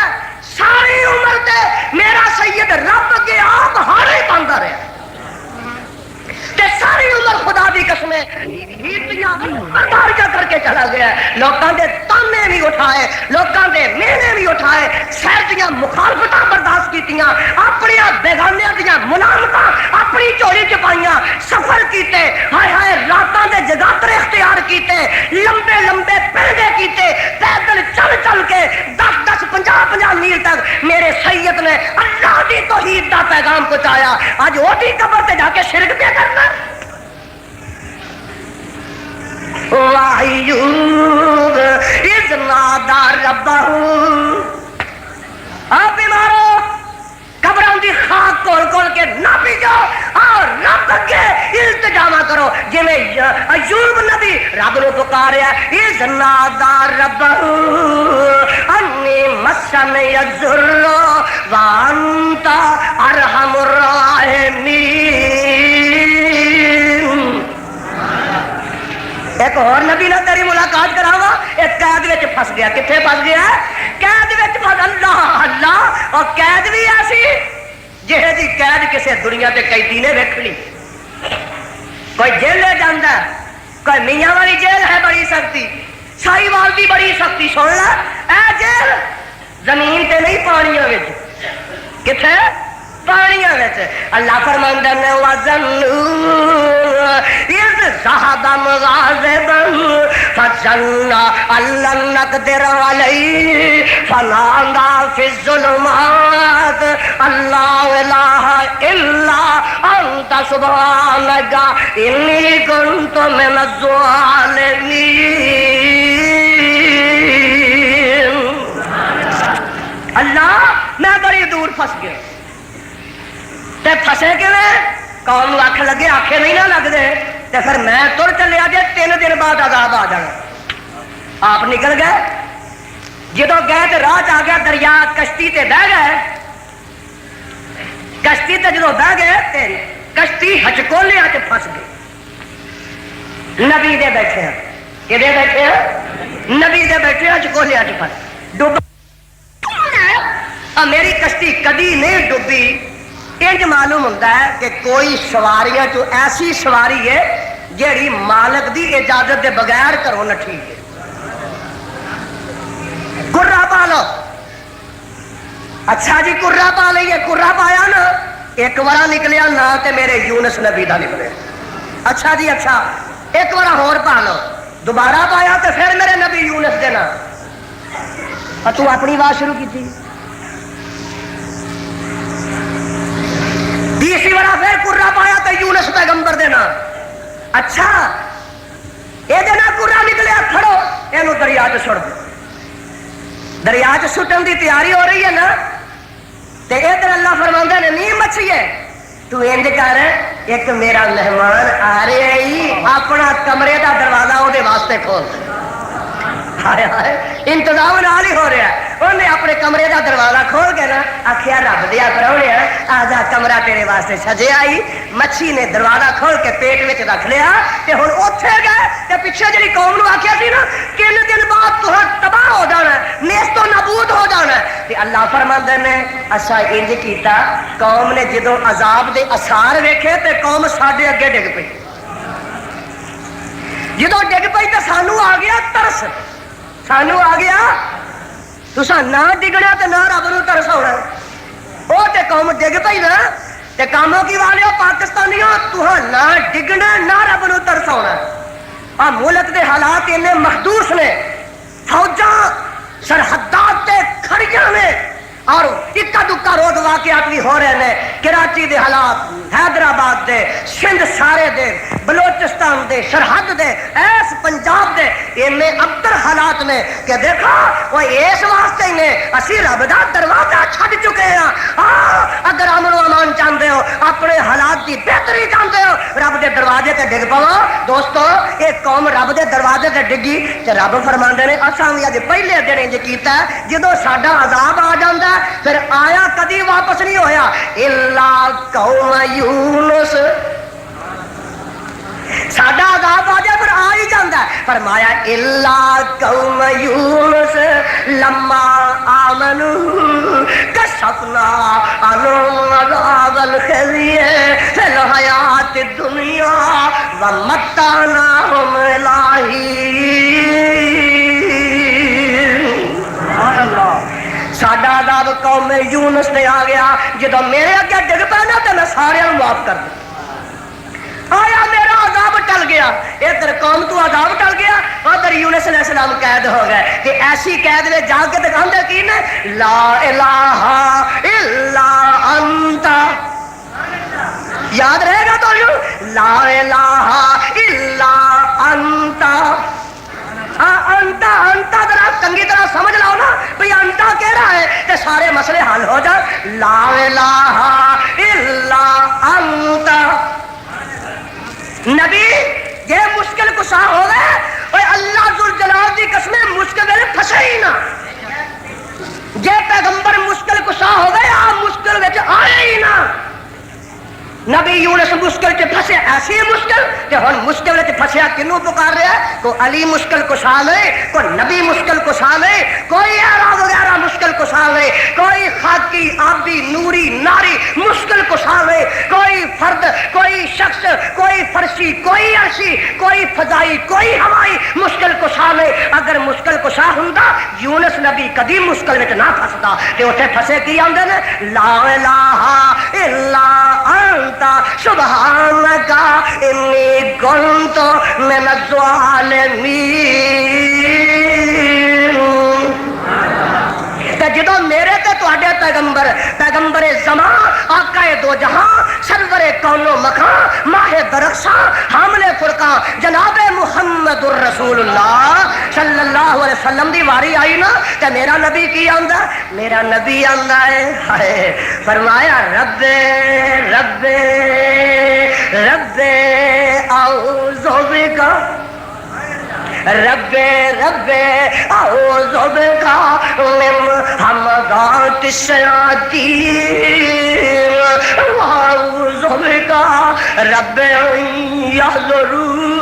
ساری عمر تے میرا سید رب کے آپ ہار ہی پاندہ رہا، تے ساری عمر خدا دی قسمیں برداریاں کر کے چلا گیا ہے۔ لوکاں دے تانے بھی اٹھائے، لوکاں دے مینے بھی اٹھائے، شہر دیاں مخالفتاں برداشت کیتیاں، اپنی بیگانیاں دیاں ملامتاں اپنی چولی چ پائیاں، سفر کیتے، ہائے ہائے راتاں دے جگاترے اختیار کیتے، لمبے لمبے پہنگے کیتے، پیدل چل چل کے 10 50 میل تک میرے سید نے اللہ دی توحید دا پیغام پہنچایا۔ اج وہی قبر تے جا کے شرک پہ کرنا۔ وَأَيُّوبَ إِذْ نَادَى رَبَّهُ، آپ بیمارو قبروں دی خاک کھول کھول کے نہ پیجو اور رب کے التجامہ کرو، جویں ایوب نبی رب نو پکاریا، اذ نادى ربه انی مسنی الضر وانت ارحم الراحمین۔ ایک اور نبی نے تیری ملاقات کراوا، ایک قید وچ پھس گیا۔ کتنے پھس گیا؟ قید وچ پھس۔ اللہ اللہ، اور قید بھی ایسی جہے دی قید کسے دنیا تے قیدی نے ویکھنی۔ کوئی جیلے جاندا ہے، کوئی میاں والی جیل ہے بڑی سختی، سائی وال دی بڑی سختی۔ سن لے اے جیل زمین تے نہیں پانیاں وچ، کتھے؟ پانیاں وچ۔ اللہ فرماندا ہے وَظَنُّوا إِذْ ذَهَبَ مُغَاضِبًا فَظَنَّ أَن لَّن نَّقْدِرَ عَلَيْهِ فَنَادَىٰ فِي الظُّلُمَاتِ أَن لَّا إِلَٰهَ إِلَّا أَنتَ سُبْحَانَكَ إِنِّي كُنتُ مِنَ الظَّالِمِينَ۔ اللہ میں بڑی دور پھنس گیا، تے پھسے کیویں؟ قوم آخ لگے آخے نہیں نہ لگتے، تے پھر میں تر چلیا جے 3 دن بعد عذاب آ جانا۔ آپ نکل گئے، جدو گئے تو راہ آ گیا دریا، کشتی تے بہ گئے، کشتی تے جدو بہ گئے تے کشتی ہچکولیاں تے پھس گئی۔ نبی دے بیٹھے ہیں، کہ دے بیٹھے ہیں؟ نبی دے بیٹھے ہچکولیاں تے پھس ڈوب۔ میری کشتی کدی نہیں ڈوبی۔ انج معلوم ہوتا ہے کہ کوئی سواریاں تو ایسی سواری ہے جیڑی مالک دی اجازت دے بغیر کرو نٹھی ہے۔ کرا پا لو، اچھا جی کرا پا لئیے، کرا پایا نا، ایک بار نکلیا نہ تے میرے یونس نبی دا نکلے۔ اچھا جی اچھا ایک بار ہور پا لو، دوبارہ پایا تے پھر میرے نبی یونس دے نا۔ تو اپنی بات شروع کی تھی، تیسری بار پھر کرا پایا تو یونس پیغمبر دینا۔ اچھا یہ دینا کرا نکلیا، کھڑو یہ دریا چ سٹ دو۔ دریا چ سٹن دی تیاری ہو رہی ہے نا، تے ادھر اللہ فرماندے نے نہیں مچھیے تو انج کر، ایک میرا مہمان آ رہے ہی اپنا کمرے دا دروازہ وہ واسطے کھول دے۔ ہائے ہائے انتظام نال ہی ہو رہا ہے۔ انہیں اپنے کمرے دا دروازہ کھول کے نا آخیا رب دیا پراؤنیا آجا کمرہ تیرے واسطے سجے آئی۔ مچھی نے دروازہ کھول کے پیٹ وچ رکھ لیا تے ہن اوتھے گئے تے پیچھے جڑی قوم نو آکھیا سی نا 3 دن بعد تہاں تباہ ہو جانا ہے، نیست و نابود ہو جانا ہے، تے اللہ فرماندے نے اسا انج کیتا، قوم نے جدوں عذاب دے اثار ویکھے تے قوم ساڈے اگے ڈگ پئی۔ جدو ڈگ پئی تو سانو آ گیا ترس سانو آ گیا تسا نہ ڈگنا تو نہ رب نو ترس ہونا وہ تے قوم ڈگ پئی نا تے کاموں کی والے پاکستانیوں تہاں نہ ڈگنا نہ رب نو ترس ہونا آ ملک دے حالات اننے محدود نے فوجاں سرحدات تے کھڑیاں نے اور اکا دکا روز واقعات بھی ہو رہے ہیں کراچی دے حالات حیدرآباد دے سندھ سارے دے بلوچستان دے سرحد دے ایس پنجاب دے انہیں ابتر حالات نے کہ دیکھا وہ اس واسطے نے اسی رب دا دروازہ چھڑ چکے ہیں اگر امن و امان چاہتے ہو اپنے حالات دی بہتری چاہتے ہو رب دے دروازے تے ڈگ پاؤ دوستو ایک قوم رب دے دروازے تے ڈگی تے رب فرماندے نے اساں وی اج پہلے دن انج کیتا جدوں ساڈا عذاب آ جاندا پھر آیا کدی واپس نہیں ہویا الا قوم یونس ساڈا عذاب آ جائے پھر آ ہی جاندا ہے فرمایا الا قوم یونس لما آمنوا کشفنا عنهم عذاب الخزي في الحیات الدنیا ومتعناهم إلى حین ساڈا عذاب قوم یونس نے آ گیا جدو میرے اگے ڈگ پینا تو میں سارے معاف کر دوں آیا میرا عذاب ٹل گیا ادھر قوم تو عذاب ٹل گیا ادھر یونس علیہ السلام قید ہو گئے کہ ایسی قید میں جا کے دکھاندے کی نے لا الہ الا انت یاد رہے گا تو لا الہ الا انت انتا انتا ذرا چنگی طرح سمجھ لاؤ نا بھئی انتا کہہ رہا ہے کہ سارے مسئلے حل ہو جائے لا الہ الا انتا نبی یہ مشکل کشا ہو گئے اور اللہ ذوالجلال دی قسمیں مشکل میں پھنسے ہی نہ یہ پیغمبر مشکل کشا ہو گئے آپ مشکل میں آئے ہی نہ نبی یونس مشکل چ پھسے ایسی مشکل کہ ہن مشکل چ پھسیا کنوں پکار رہا ہے کوئی علی مشکل کشا لے کوئی نبی مشکل کشا لے کوئی ایرا وغیرہ مشکل کشا لے کوئی خاکی آبی نوری ناری مشکل کشا لے کوئی فرد کوئی شخص کوئی فرشی کوئی عرشی کوئی فضائی کوئی ہوائی مشکل کشا لے اگر مشکل کشا ہوندا یونس نبی کدی مشکل وچ نہ پھسدا تے اوتھے پھسے کی آندے نے لا الہ الا انت سبحانک انی کنت من الظالمین جدو میرے تے تواڈے پیغمبر زمان آقا دو جہاں سرور کون و مکان ماہ درخشاں حامل فرقان جناب محمد الرسول اللہ صلی اللہ علیہ وسلم دی واری آئی نا تے میرا نبی کی آندا میرا نبی آندا ہے فرمایا رب رب رب اعوذ بک رب رب اعوذ بک من همزات الشیاطین واعوذ بک رب یحضرون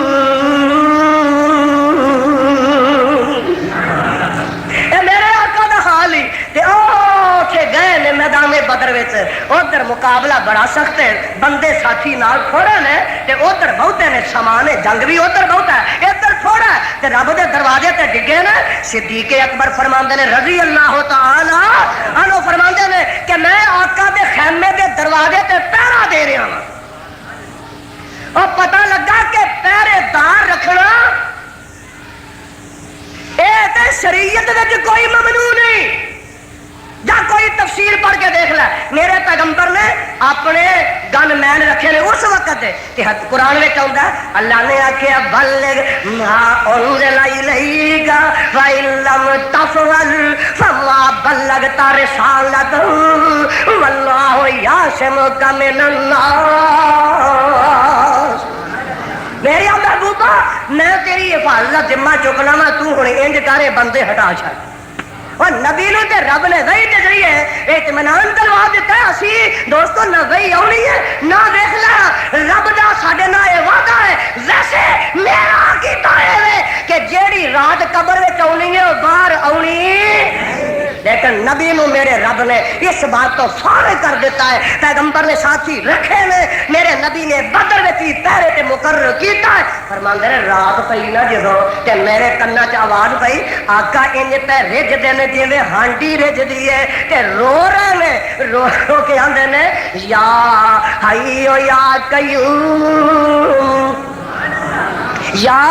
اے میرے آقا دا حال ہی تے اوتھے گئے نے میدان بدر وچ ادھر مقابلہ بڑا سخت ہے بندے ساتھی نال تھوڑے نے تے ادھر بہتے نے سامان جنگ بھی ادھر بہت ہے ادھر تھوڑا ہے تے رب دے دروازے تے ڈگے نے صدیق اکبر فرماندے نے رضی اللہ تعالی عنہ فرماندے نے کہ میں آقا دے خیمے دے دروازے تے پہرا دے رہا ہوں اور پتہ لگا کہ پہرے دار رکھنا اے تے شریعت وچ کوئی ممنوع نہیں یا کوئی تفسیر پڑھ کے دیکھ لے میرے پیغمبر نے اپنے گن مین رکھے نے اس وقت کہ قرآن میں آتا ہے اللہ نے آخیا بلغ ما انزل الیک وان لم تفعل فما بلغت رسالتہ واللہ یعصمک من الناس میری محبوبہ میں تیری حفاظت ذمہ چکنا وا تو ہن انج کرے بندے ہٹا چھڈ اور نبی نے تے رب نے وحی دے ذریعے اطمینان دلوا دیتا ہے اسی دوستو نہ وحی آنی ہے نہ دیکھ لا رب دا ساڈے نال اے وعدہ ہے ویسے میرا کیتا ہے کہ جیڑی رات قبر وچ آنی ہے او باہر آنی لیکن لیکن نبی نو میرے رب نے اس بات تو فارغ کر دیتا ہے. پیغمبر نے ساتھی رکھے نے, میرے نبی نے بدر وچ پہرے تے مقرر کیتا ہے. فرماندے نے رات پئی نا جدوں تے میرے کنا چ آواز پئی آقا انج تے رجدے نے جویں ہانڈی رجدی ہے تے رو رہے نے, رو رو کے آندے نے یا حیو یا قیوم یا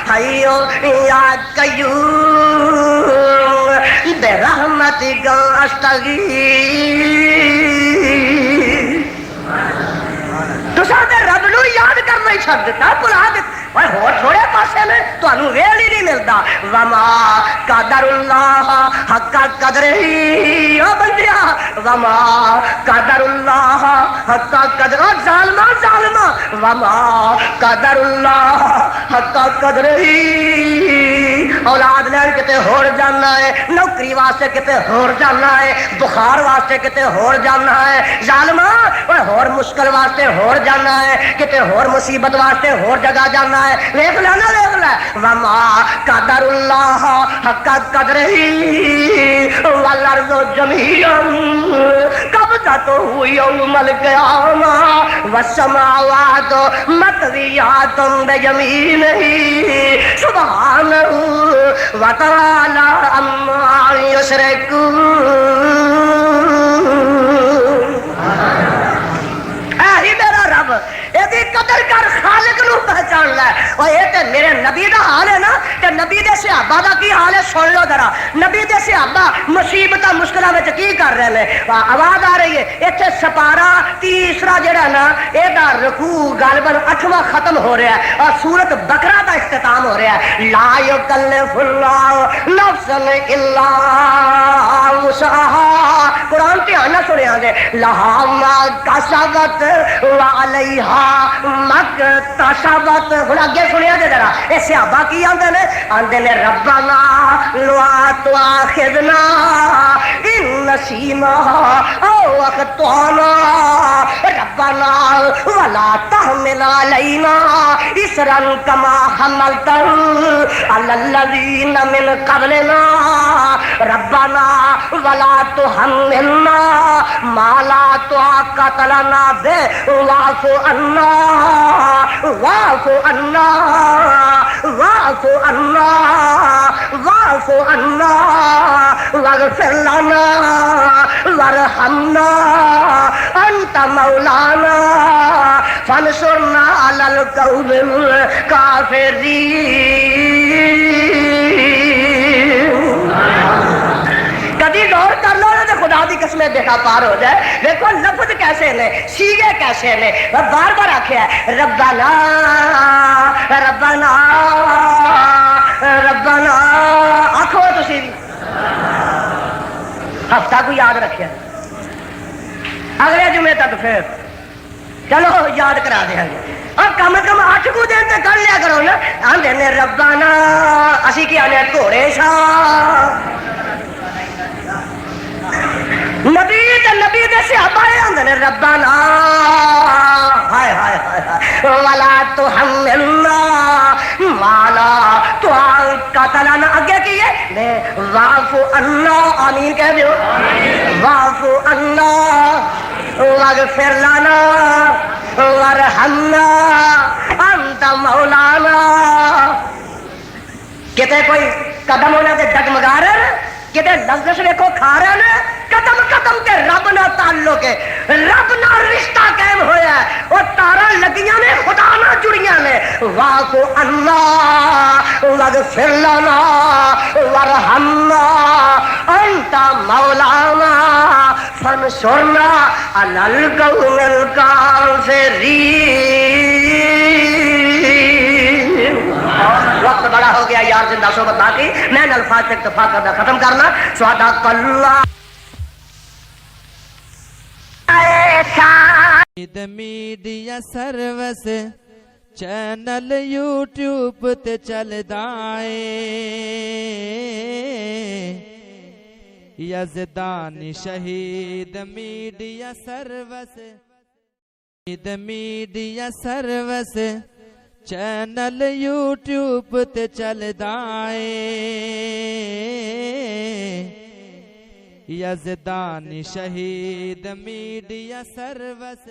حیو یا قیوم برحمتک استغیث. تساں تے رب نو یاد کرنا ہی چھڈ دتا, بھلا دتا. ہور تھوڑے پاسے میں تمہیں ویل ہی نہیں ملتا. وما قدر اللہ حق قدرہ, او بندیا وما قدر اللہ حق قدر, او ظالما ظالما وما قدر اللہ حق قدرہ. اولاد لین کتے ہور جانا ہے, نوکری واسطے کتے ہور جانا ہے, بخار واسطے کتے ہور جانا ہے. ظالما ہور مشکل واسطے ہور جانا ہے, کتے ہور مصیبت واسطے ہور جگہ جانا ہے. دیکھ لے نا, دیکھ لے. وما قدر اللہ حق قدرہ والارض جمیعا قبضتہ یوم القیامہ والسماوات مطویات بیمینہ سبحانہ وتعالی عما یشرکون. یہ قدر کر, خالق نو پہچان لے. اور یہ تے میرے نبی دا حال ہے نا, تے نبی دے صحابہ دا کی حال ہے سن لو ذرا. نبی دے صحابہ مصیبتاں مشکلاں وچ کی کر رہے نے. آواز آ رہی ہے ایتھے سپارہ تیسرا جڑا نا اے دا رکوع غالباً 8واں ختم ہو رہا ہے اور سورۃ بقرہ دا اختتام ہو رہا ہے. لا یکلف اللہ نفسا الا وسعها. قرآن دھیان نہ سنیا جے. لہا ما کسبت وعلیہا مکتسبت. ہن اگے سنیا جے ذرا. اے صحابہ کی آندے نے ربنا لا تؤاخذنا ان نسینا او اخطانا ربنا ولا تحمل علینا اسرا کما حملته علی الذین من قبلنا ربنا ولا تحملنا ما لا طاقت لنا به واعف عنا واعف عنا واعف عنا واعف عنا واغفر لنا وارحمنا انت مولانا فانصرنا على القوم الكافرين. کبھی غور کر لو نا تو خدا دی قسمیں دیکھا پار ہو جائے. دیکھو لفظ کیسے نے, سیگے کیسے نے. بار بار آکھیا ہے ربنا ربنا ربنا. آکھو تسی ہفتہ کو یاد رکھیا, اگلے جمعے تک پھر چلو یاد کرا دیا گے. اور کم از کم 8 کو دن تک کر لیا کرو نا. آندے نے ربنا, اسی کی آنے گھوڑے شاہ. نبی دے صحابہ آندے نے ربنا ہائے ہائے ہائے ولا تحملنا ما لا طاقت لنا. اگے کیے واعف عنا, آمین کہہ دیو. واعف عنا واغفر لنا وارحمنا انت مولانا. کتے کوئی قدم ہونا تے ڈگمگا رہے, کتے لفظ دیکھو کھا رہے ہیں. قدم قدم کے رب نہ تعلق ہے, رب نہ رشتہ قائم ہویا ہے. اور تارا لگیاں نے خدا نہ جڑیاں نے. واعف عنا واغفر لنا وارحمنا انت مولانا فانصرنا على القوم الكافرين. وقت بڑا ہو گیا یار, زندہ صحبت باقی. میں ان الفاظ پہ اکتفا کرنا ختم کرنا. صدق اللہ. میڈیا سروس چینل یوٹیوب تے چلدا اے یزدانی شہید media service. Media service channel YouTube تے چلدا اے یزدانی شہید میڈیا سروس